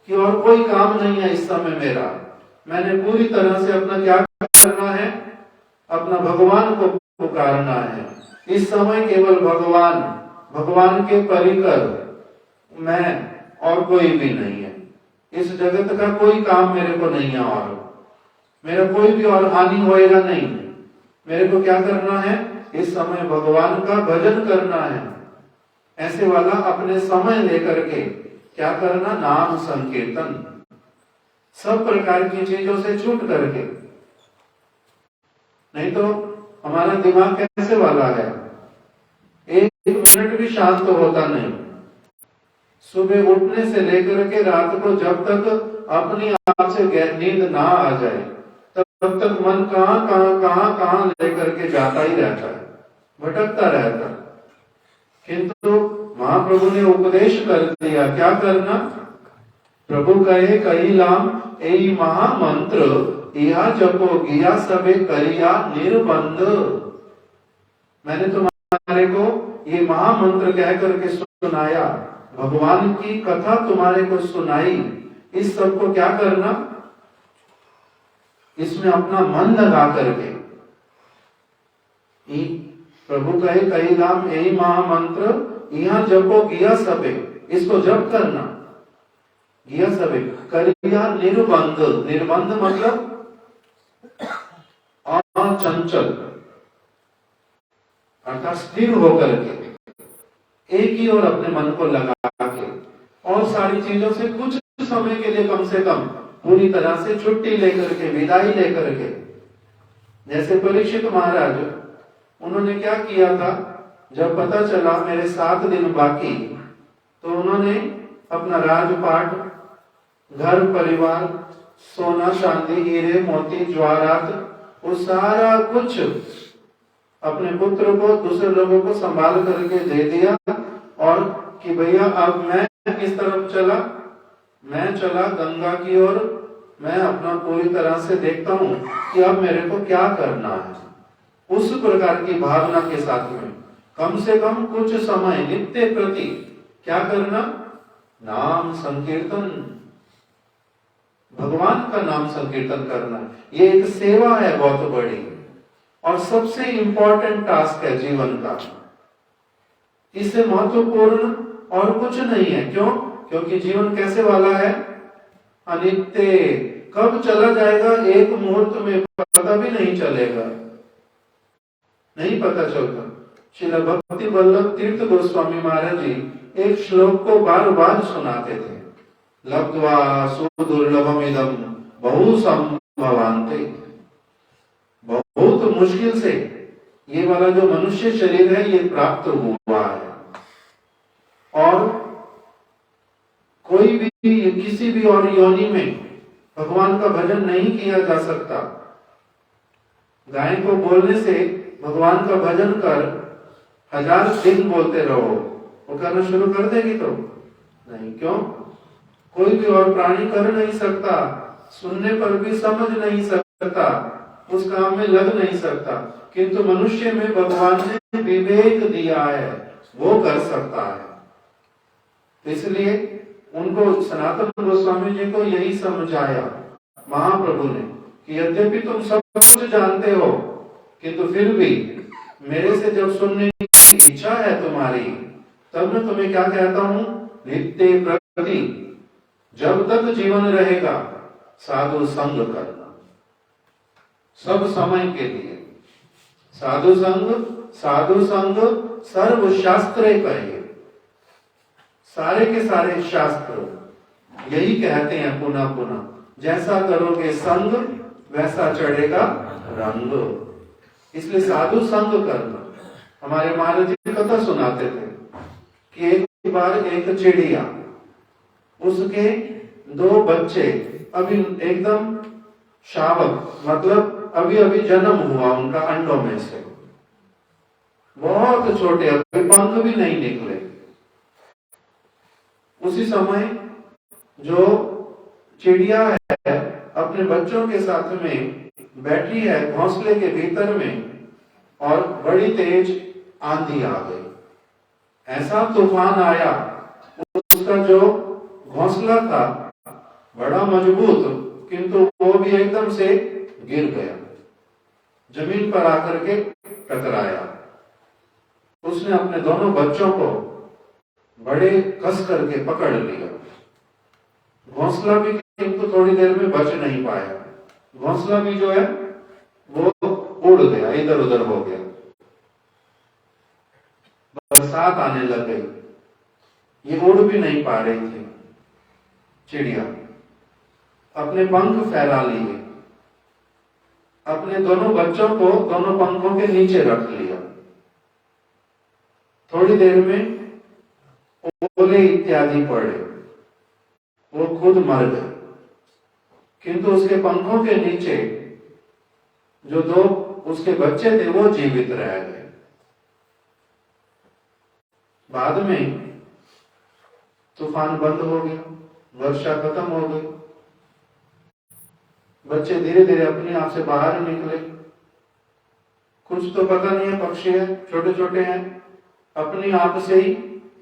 कि और कोई काम नहीं है इस समय मेरा। मैंने पूरी तरह से अपना क्या करना है? अपना भगवान को पुकारना है। इस समय केवल भगवान के परिकर, मैं और कोई भी नहीं है। इस जगत का कोई काम मेरे को नहीं है और मेरा कोई भी और हानि होएगा नहीं। मेरे को क्या करना है? इस समय भगवान का भजन करना है। ऐसे वाला अपने समय लेकर के क्या करना? नाम संकीर्तन। सब प्रकार की चीजों से छूट करके। नहीं तो हमारा दिमाग कैसे वाला है, एक मिनट भी शांत होता नहीं। सुबह उठने से लेकर के रात को जब तक अपनी आप से नींद ना आ जाए तब तक मन कहां लेकर के जाता ही रहता है, भटकता रहता है। किंतु महाप्रभु ने उपदेश कर दिया, क्या करना? प्रभु कहे कई लाम एई महामंत्र, यह जपो गिया सबे करिया निर्बंध। मैंने तुम्हारे को ये महामंत्र कह करके सुनाया, भगवान की कथा तुम्हारे को सुनाई। इस सब को क्या करना? इसमें अपना मन लगा करके। प्रभु कहे कई नाम यही महामंत्र, यहाँ जपो गिया सबे, इसको जप करना। गिया सबे करिया निर्बंध। निर्बंध मतलब अचंचल, अर्थात स्थिर होकर के एक ही और अपने मन को लगा के, और सारी चीजों से कुछ समय के लिए कम से कम पूरी तरह से छुट्टी लेकर के, विदाई लेकर के। जैसे परीक्षित महाराज, उन्होंने क्या किया था? जब पता चला मेरे 7 दिन बाकी, तो उन्होंने अपना राजपाट, घर परिवार, सोना चांदी हीरे मोती ज्वारात, वो सारा कुछ अपने पुत्र को, दूसरे लोगों को संभाल करके दे दिया। और कि भैया अब मैं किस तरफ चला? मैं चला गंगा की ओर। मैं अपना पूरी तरह से देखता हूं कि अब मेरे को क्या करना है। उस प्रकार की भावना के साथ में कम से कम कुछ समय नित्य प्रति क्या करना? नाम संकीर्तन, भगवान का नाम संकीर्तन करना। ये एक सेवा है बहुत बड़ी। और सबसे इंपॉर्टेंट टास्क है जीवन का। इससे महत्वपूर्ण और कुछ नहीं है। क्यों? क्योंकि जीवन कैसे वाला है? अनित्य। कब चला जाएगा एक मुहूर्त में पता भी नहीं चलेगा, नहीं पता चलता। श्रील भक्ति वल्लभ तीर्थ गोस्वामी महाराज जी एक श्लोक को बार बार सुनाते थे, लब्ध्वा सुदुर्लभमिदं बहु संभवान्ते। बहुत मुश्किल से ये वाला जो मनुष्य शरीर है ये प्राप्त हुआ है, और कोई भी किसी भी और योनि में भगवान का भजन नहीं किया जा सकता। गाय को बोलने से भगवान का भजन कर 1000 दिन बोलते रहो, वो करना शुरू कर देगी तो नहीं। क्यों? कोई भी और प्राणी कर नहीं सकता, सुनने पर भी समझ नहीं सकता, उस काम में लग नहीं सकता, किंतु मनुष्य में भगवान ने विवेक दिया है, वो कर सकता है। इसलिए उनको सनातन गोस्वामी जी को यही समझाया महाप्रभु ने कि यद्यपि तुम सब कुछ जानते हो, किंतु फिर भी मेरे से जब सुनने की इच्छा है तुम्हारी, तब मैं तुम्हें क्या कहता हूं, नित्य प्रति जब तक जीवन रहेगा साधु संग करना, सब समय के लिए साधु संग सर्व शास्त्र कहिए। सारे के सारे शास्त्र यही कहते हैं पुनः पुनः, जैसा करोगे संग वैसा चढ़ेगा रंग। इसलिए साधु संग करना। हमारे महाराज जी कथा सुनाते थे कि एक बार एक चिड़िया, उसके 2 बच्चे अभी एकदम शावक, मतलब अभी अभी जन्म हुआ उनका अंडों में से, बहुत छोटे, अभी पंख भी नहीं निकले। उसी समय जो चिड़िया है अपने बच्चों के साथ में बैठी है घोंसले के भीतर में, और बड़ी तेज आंधी आ गई, ऐसा तूफान आया, उसका जो घोंसला था बड़ा मजबूत, किंतु वो भी एकदम से गिर गया, जमीन पर आकर के टकराया। उसने अपने दोनों बच्चों को बड़े कस करके पकड़ लिया। घोंसला भी किंतु थोड़ी देर में बच नहीं पाया, घोंसला भी जो है वो उड़ गया, इधर उधर हो गया। बरसात आने लग गई, ये उड़ भी नहीं पा रही थी चिड़िया। अपने पंख फैला लिए, अपने दोनों बच्चों को दोनों पंखों के नीचे रख लिया। थोड़ी देर में ओले इत्यादि पड़े, वो खुद मर गए, किंतु उसके पंखों के नीचे जो 2 उसके बच्चे थे वो जीवित रह गए। बाद में तूफान बंद हो गया, वर्षा खत्म हो गई, बच्चे धीरे धीरे अपने आप से बाहर निकले। कुछ तो पता नहीं है, पक्षी है, छोटे छोटे हैं, अपने आप से ही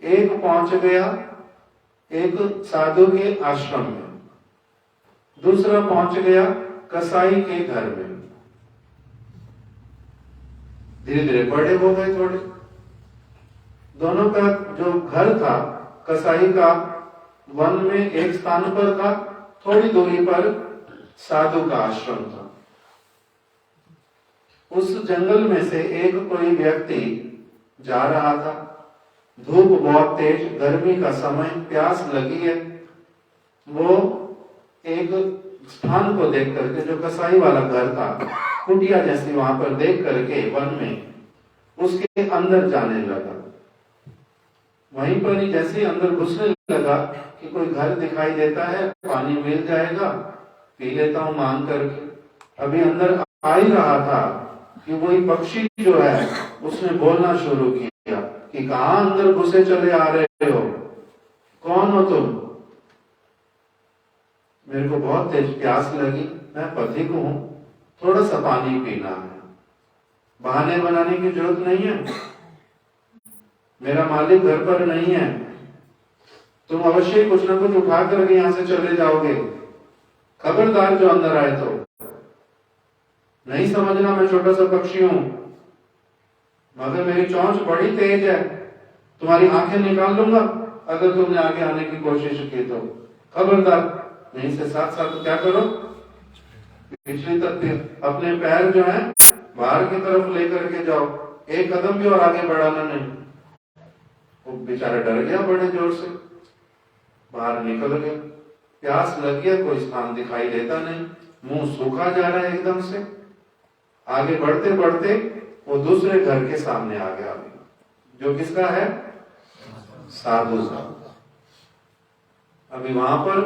एक पहुंच गया एक साधु के आश्रम में, दूसरा पहुंच गया कसाई के घर में। धीरे धीरे बड़े हो गए थोड़े। दोनों का जो घर था कसाई का वन में एक स्थान पर था, थोड़ी दूरी पर साधु का आश्रम था। उस जंगल में से एक कोई व्यक्ति जा रहा था, धूप बहुत तेज, गर्मी का समय, प्यास लगी है। वो एक स्थान को देख करके, जो कसाई वाला घर था, कुटिया जैसी वहां पर देख करके वन में उसके अंदर जाने लगा। वहीं पर ही जैसे ही अंदर घुसने लगा कि कोई घर दिखाई देता है, पानी मिल जाएगा, पी लेता हूं मांग करके। अभी अंदर आ ही रहा था कि वही पक्षी जो है उसने बोलना शुरू किया कि कहां अंदर घुसे चले आ रहे हो, कौन हो तुम? मेरे को बहुत तेज प्यास लगी, मैं पथिक हूं, थोड़ा सा पानी पीना है। बहाने बनाने की जरूरत नहीं है, मेरा मालिक घर पर नहीं है, तुम अवश्य कुछ ना कुछ उठा करके यहां से चले जाओगे, खबरदार जो अंदर आए तो। नहीं समझना मैं छोटा सा पक्षी हूं, मगर मेरी चोंच बड़ी तेज है, तुम्हारी आंखें निकाल लूंगा अगर तुमने आगे आने की कोशिश की तो। खबरदार, नहीं से साथ साथ क्या करो, पिछली तक अपने पैर जो है बाहर की तरफ लेकर के जाओ, एक कदम भी और आगे बढ़ाना नहीं। वो बेचारा डर गया बड़े जोर से, बाहर निकल गया। प्यास लग गया, कोई स्थान दिखाई देता नहीं, मुंह सूखा जा रहा है एकदम से। आगे बढ़ते बढ़ते वो दूसरे घर के सामने आ गया, जो किसका है, साधु साहब। अभी वहां पर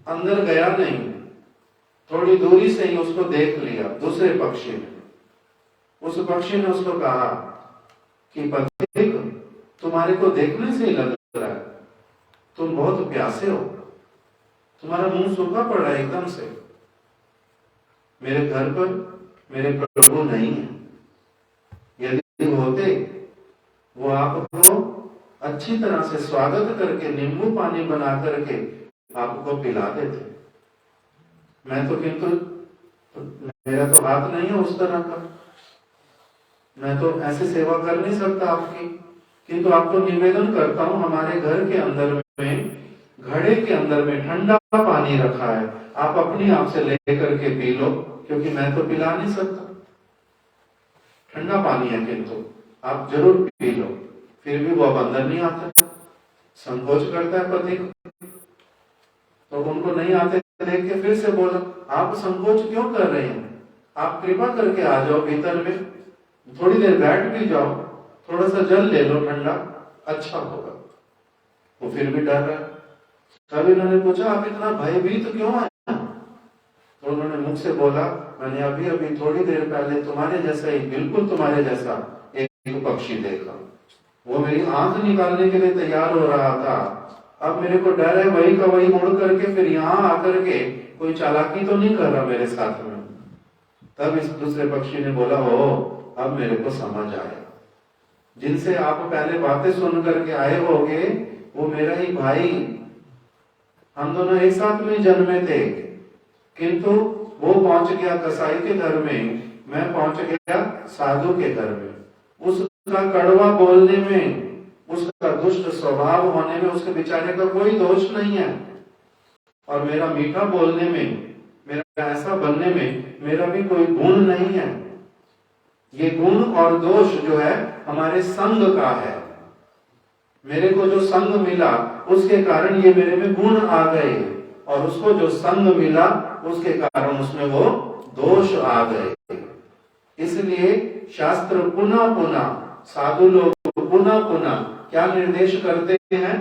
अंदर गया नहीं, थोड़ी दूरी से ही उसको देख लिया दूसरे पक्षी ने। उस पक्षी ने उसको कहा कि पथिक, तुम्हारे को देखने से ही लग रहा है तुम बहुत प्यासे हो, तुम्हारा मुंह सूखा पड़ा है एकदम से। मेरे घर पर मेरे प्रभु नहीं है, यदि होते वो आपको अच्छी तरह से स्वागत करके नींबू पानी बना करके आपको पिला देते। मैं तो किंतु मेरा तो हाथ नहीं है उस तरह का, मैं तो ऐसे सेवा कर नहीं सकता आपकी, किंतु आपको निवेदन करता हूं, हमारे घर के अंदर में घड़े के अंदर में ठंडा पानी रखा है, आप अपनी आप से लेकर के पी लो, क्योंकि मैं तो पिला नहीं सकता। ठंडा पानी है किंतु आप जरूर पी लो। फिर भी वो अब अंदर नहीं आता, संकोच करता है पति को। तो उनको नहीं आते देख के फिर से बोला, आप संकोच क्यों कर रहे हैं, आप कृपा करके आ जाओ भीतर में, थोड़ी देर बैठ भी जाओ, थोड़ा सा जल ले लो ठंडा, अच्छा होगा। वो फिर भी डर रहा है। तब इन्होंने पूछा, आप इतना भयभीत क्यों है? तो उन्होंने मुख से बोला, मैंने अभी अभी थोड़ी देर पहले तुम्हारे जैसा ही, बिल्कुल तुम्हारे जैसा एक पक्षी देखा, वो मेरी आंख निकालने के लिए तैयार हो रहा था। अब मेरे को डर है वही का वही मुड़ करके फिर यहाँ आकर के कोई चालाकी तो नहीं कर रहा मेरे साथ में। तब इस दूसरे पक्षी ने बोला, हो अब मेरे को समझ आया, जिनसे आप पहले बातें सुन करके आए होगे वो मेरा ही भाई, हम दोनों एक साथ में जन्मे थे, किंतु वो पहुंच गया कसाई के घर में, मैं पहुंच गया साधु के घर में। उसका कड़वा बोलने में, उसका दुष्ट स्वभाव होने में उसके बेचारे का कोई दोष नहीं है, और मेरा मीठा बोलने में, मेरा ऐसा बनने में मेरा भी कोई गुण नहीं है। ये गुण और दोष जो है हमारे संग का है। मेरे को जो संग मिला उसके कारण ये मेरे में गुण आ गए, और उसको जो संग मिला उसके कारण उसमें वो दोष आ गए। इसलिए शास्त्र पुनः पुनः, साधु लोग पुनः पुनः क्या निर्देश करते हैं,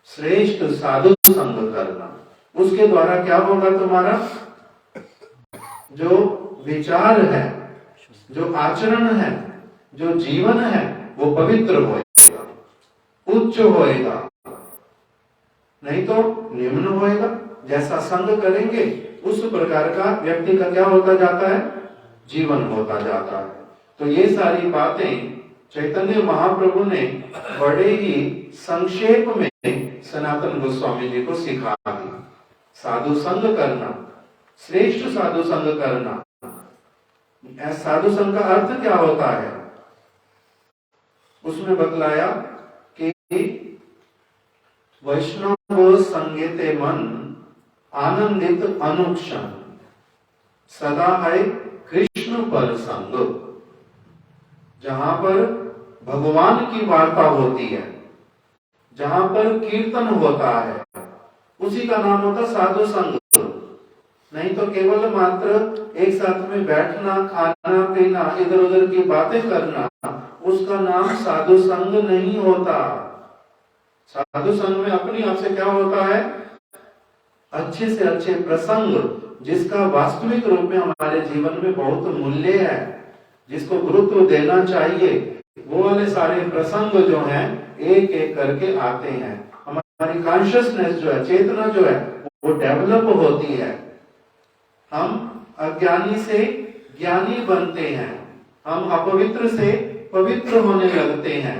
श्रेष्ठ साधु संग करना। उसके द्वारा क्या होगा, तुम्हारा जो विचार है, जो आचरण है, जो जीवन है वो पवित्र होएगा, उच्च होएगा, नहीं तो निम्न होएगा। जैसा संग करेंगे उस प्रकार का व्यक्ति का क्या होता जाता है, जीवन होता जाता है। तो ये सारी बातें चैतन्य महाप्रभु ने बड़े ही संक्षेप में सनातन गोस्वामी जी को सिखा दी। साधु संग करना, श्रेष्ठ साधु संग करना। साधु संग का अर्थ क्या होता है, उसमें बतलाया कि वैष्णव संगेते मन आनंदित अनुक्षण, सदा है कृष्ण पर संग। जहां पर भगवान की वार्ता होती है, जहां पर कीर्तन होता है, उसी का नाम होता साधु संग। नहीं तो केवल मात्र एक साथ में बैठना, खाना पीना, इधर उधर की बातें करना, उसका नाम साधु संग नहीं होता। साधु संग में अपनी आप से क्या होता है, अच्छे से अच्छे प्रसंग, जिसका वास्तविक रूप में हमारे जीवन में बहुत मूल्य है, जिसको गुरुत्व देना चाहिए, वो वाले सारे प्रसंग जो हैं एक एक करके आते हैं। हमारी कॉन्शियसनेस जो है, चेतना जो है वो डेवलप होती है। हम अज्ञानी से ज्ञानी बनते हैं, हम अपवित्र से पवित्र होने लगते हैं,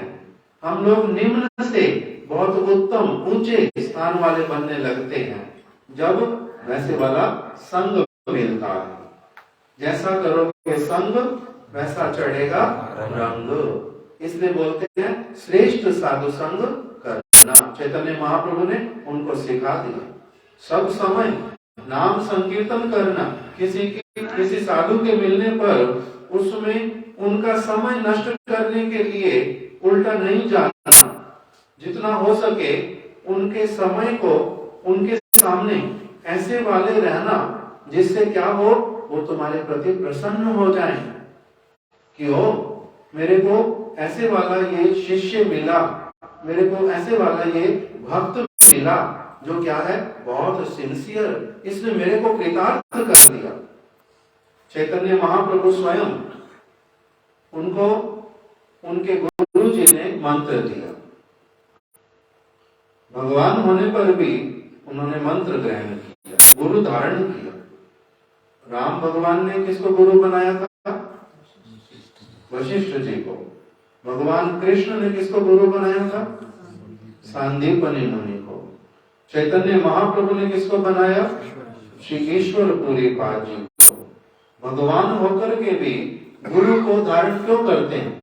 हम लोग निम्न से बहुत उत्तम ऊंचे स्थान वाले बनने लगते हैं, जब वैसे वाला संग मिलता है। जैसा करोगे संग वैसा चढ़ेगा रंग। इसलिए बोलते हैं श्रेष्ठ साधु संग करना। चैतन्य महाप्रभु ने उनको सिखा दिया। सब समय नाम संकीर्तन करना। किसी साधु के मिलने पर उसमें उनका समय नष्ट करने के लिए उल्टा नहीं जाना। जितना हो सके उनके समय को उनके सामने ऐसे वाले रहना जिससे क्या हो, वो तुम्हारे प्रति प्रसन्न हो जाएं कि ओ मेरे को ऐसे वाला ये शिष्य मिला, मेरे को ऐसे वाला ये भक्त मिला जो क्या है बहुत सिंसियर, इसने मेरे को कृतार्थ कर दिया। चैतन्य महाप्रभु स्वयं उनको उनके गुरु जी ने मंत्र दिया। भगवान होने पर भी उन्होंने मंत्र ग्रहण किया, गुरु धारण किया। राम भगवान ने किसको गुरु बनाया था? वशिष्ठ जी को। भगवान कृष्ण ने किसको गुरु बनाया था? सांदीपनि मुनि को। चैतन्य महाप्रभु ने किसको बनाया? श्री ईश्वर पूरी पाद जी को। भगवान होकर के भी गुरु को धारण क्यों करते हैं?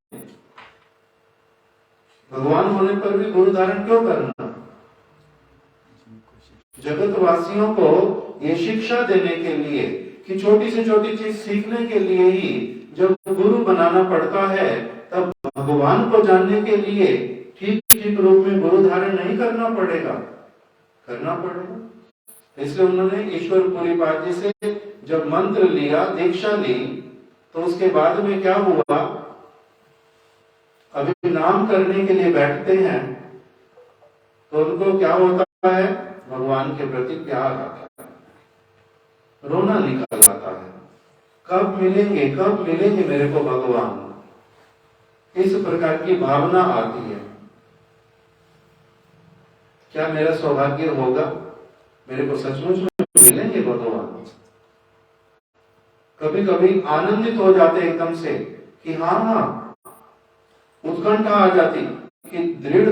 भगवान होने पर भी गुरु धारण क्यों करना? जगत वासियों को ये शिक्षा देने के लिए कि छोटी से छोटी चीज सीखने के लिए ही जब गुरु बनाना पड़ता है, तब भगवान को जानने के लिए ठीक ठीक रूप में गुरु धारण नहीं करना पड़ेगा, करना पड़ेगा। इसलिए उन्होंने ईश्वर पूरी पाद जी से जब मंत्र लिया, दीक्षा ली, तो उसके बाद में क्या हुआ? अभी नाम करने के लिए बैठते हैं तो उनको क्या होता है? भगवान के प्रति प्यार आता है, रोना निकल आता है। कब मिलेंगे, कब मिलेंगे मेरे को भगवान, इस प्रकार की भावना आती है। क्या मेरा सौभाग्य होगा? मेरे को सचमुच में मिलेंगे भगवान? कभी कभी आनंदित हो जाते एकदम से कि हाँ, उत्कंठा आ जाती कि दृढ़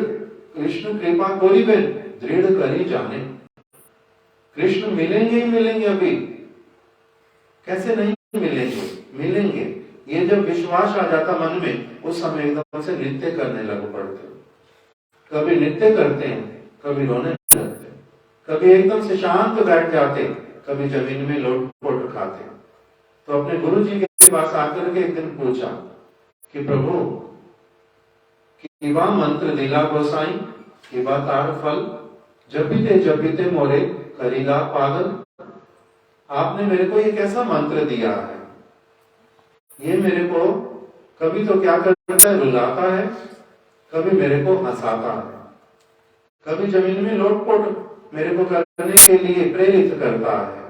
कृष्ण कृपा करिबे, दृढ़ करी जाने। कृष्ण मिलेंगे ही मिलेंगे। अभी कैसे नहीं मिलेंगे? मिलेंगे। ये जब विश्वास आ जाता मन में, उस समय एकदम से नृत्य करने लग पड़ते। कभी नृत्य करते हैं, कभी रोने लगते, कभी एकदम से शांत बैठ जाते, कभी जमीन में लोट-पोट खाते। तो अपने गुरु जी के पास आकर के एक दिन पूछा कि प्रभु, किवा मंत्र दिला गोसाई, किवा तार फल, जपीते मोरे करीला पागल। आपने मेरे को ये कैसा मंत्र दिया है? ये मेरे को कभी तो क्या करता है, रुलाता है, कभी मेरे को हंसाता है, कभी जमीन में लोट-पोट मेरे को करने के लिए प्रेरित करता है।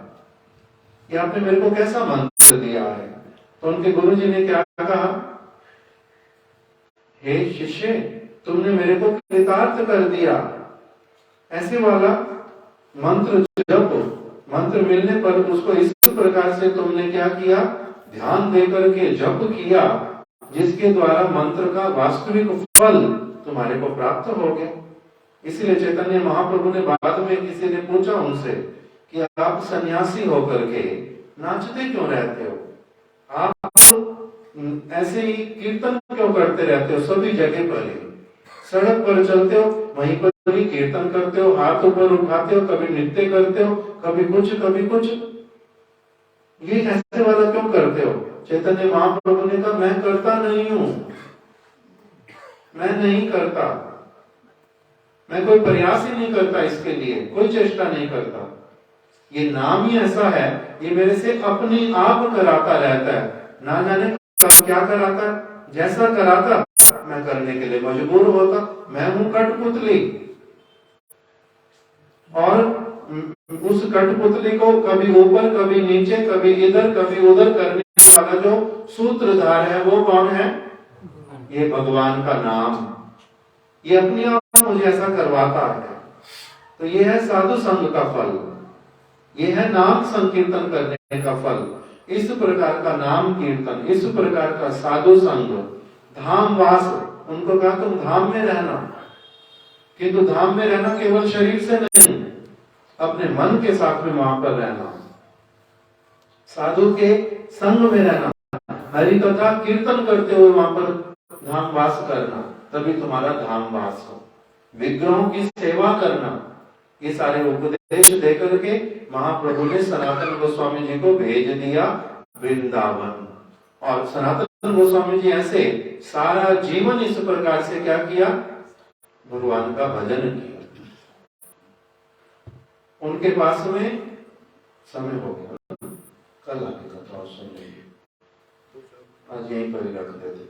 ये आपने मेरे को कैसा मंत्र दिया है? तो उनके गुरु जी ने क्या कहा? हे शिष्य, तुमने मेरे को कृतार्थ कर दिया। ऐसे वाला मंत्र जप, मंत्र मिलने पर उसको इस प्रकार से तुमने क्या किया? ध्यान देकर के जप किया, जिसके द्वारा मंत्र का वास्तविक फल तुम्हारे को प्राप्त हो गया। इसलिए चैतन्य महाप्रभु ने बाद में किसी ने पूछा उनसे कि आप सन्यासी होकर के नाचते क्यों रहते हो? आप ऐसे ही कीर्तन क्यों करते रहते हो? सभी जगह पर ही सड़क पर चलते हो, वहीं पर ही कीर्तन करते हो, हाथ ऊपर उठाते हो, कभी नृत्य करते हो, कभी कुछ कभी कुछ। ये ऐसे वाला क्यों करते हो? चैतन्य महाप्रभु ने कहा, मैं करता नहीं हूं, मैं नहीं करता, मैं कोई प्रयास ही नहीं करता, इसके लिए कोई चेष्टा नहीं करता। ये नाम ही ऐसा है, ये मेरे से अपने आप कराता रहता है। ना जाने कब क्या कराता है, जैसा कराता मैं करने के लिए मजबूर होता। मैं हूं कठपुतली, और उस कठपुतली को कभी ऊपर कभी नीचे, कभी इधर कभी उधर करने वाला जो सूत्रधार है वो कौन है? ये भगवान का नाम। ये अपने आप मुझे ऐसा करवाता है। तो ये है साधु संग का फल, ये है नाम संकीर्तन करने का फल। इस प्रकार का नाम कीर्तन, इस प्रकार का साधु संग, धाम वास, उनको कहा तुम धाम में रहना, किंतु धाम में रहना केवल शरीर से नहीं, अपने मन के साथ में वहां पर रहना। साधु के संग में रहना, हरि कथा कीर्तन करते हुए वहां पर धाम वास करना, तभी तुम्हारा धाम वास हो। विग्रहों की सेवा करना, ये सारे उपदेश देकर के महाप्रभु ने सनातन गोस्वामी जी को भेज दिया वृंदावन। और सनातन गोस्वामी जी ऐसे सारा जीवन इस प्रकार से क्या किया, भगवान का भजन किया। उनके पास में समय हो गया, कल आगे कथा सुनेंगे, आज यहीं पर रख देते।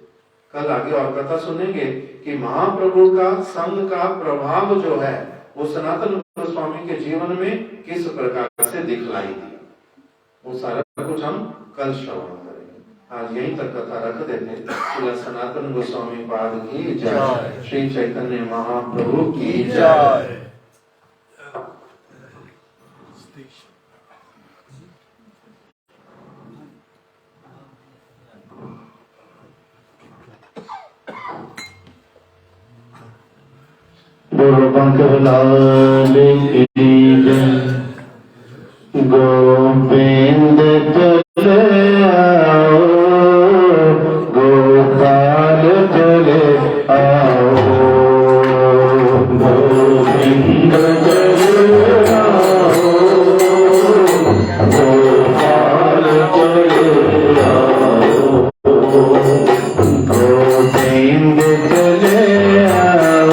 कल आगे और कथा सुनेंगे कि महाप्रभु का संग का प्रभाव जो है वो सनातन गोस्वामी के जीवन में किस प्रकार से दिखलाई दिया, वो सारा कुछ हम कल श्रवण करेंगे। आज यहीं तक कथा रख देते। श्री सनातन गोस्वामी पाद की जय, श्री चैतन्य महाप्रभु की जय। गोपंकलाल की जय। गोविंद चले आओ, गोपाल चले आओ, गोविंद चले आओ, गोपाल चले आओ, गोविंद चले आओ,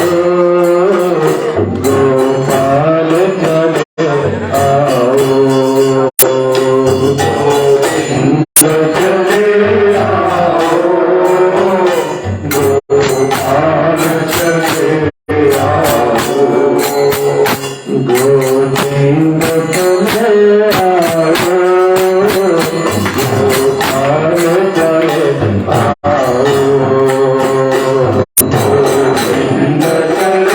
गोपाल चले आओ, गोविंद चले आओ, गोपाल चले आओ, गोविंद चले आओ, गोपाल चले आओ, गोविंद चले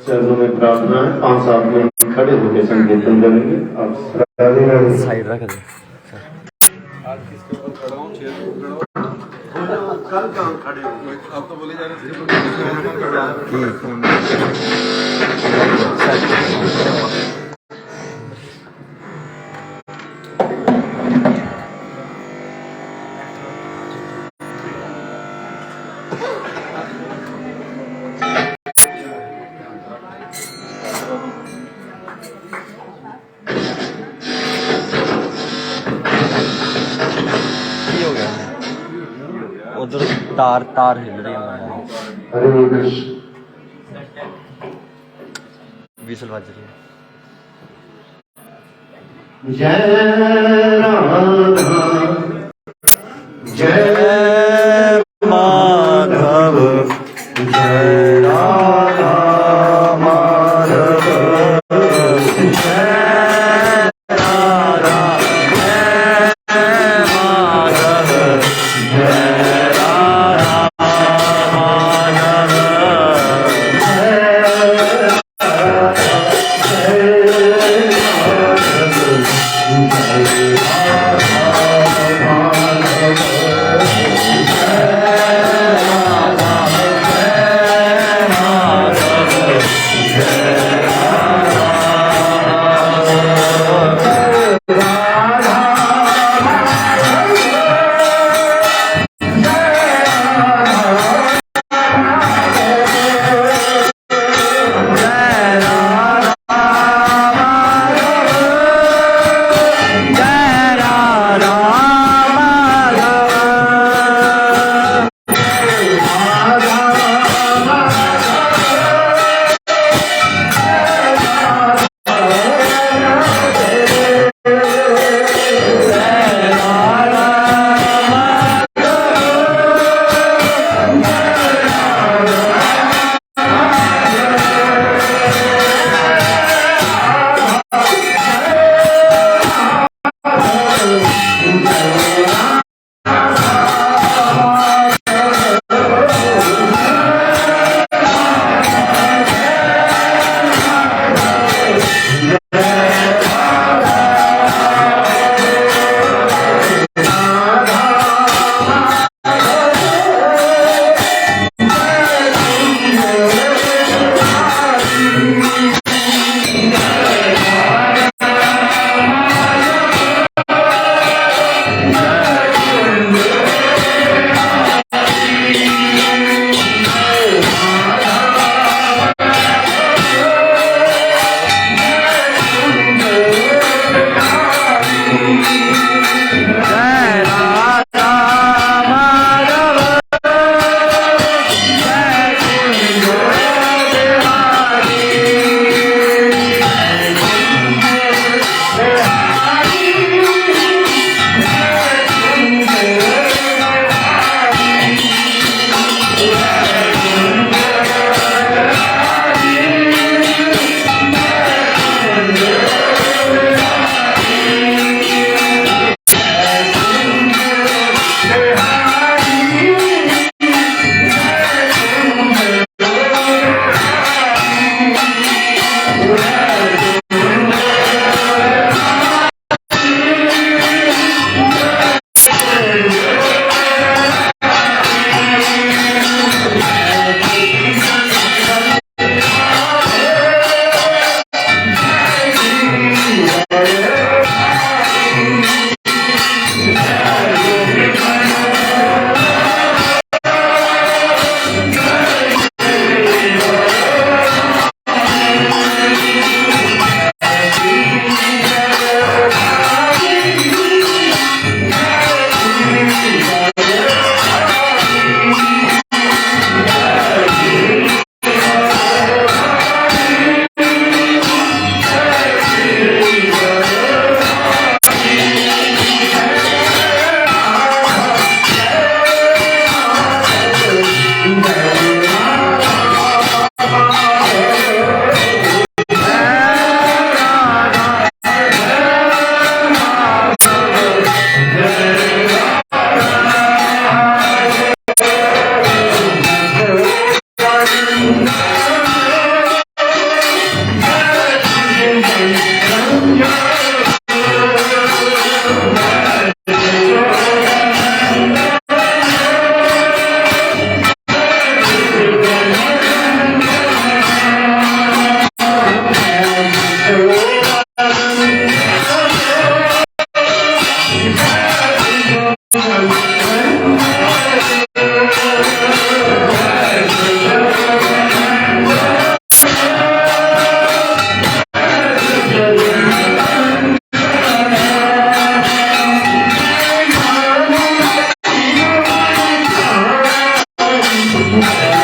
चरणों में प्रार्थना है। 5-7 मिनट खड़े होकर संकीर्तन करेंगे। आप साइड रख दे। कल कहाँ खड़े हो? आप तो बोले जा रहे उधर तार हिल रही है, हरे कृष्ण। विसल बज रही है। जय राधा जय माधव जय राधा माधव जय राधा जय माधव जय राधा माधव जय हाँ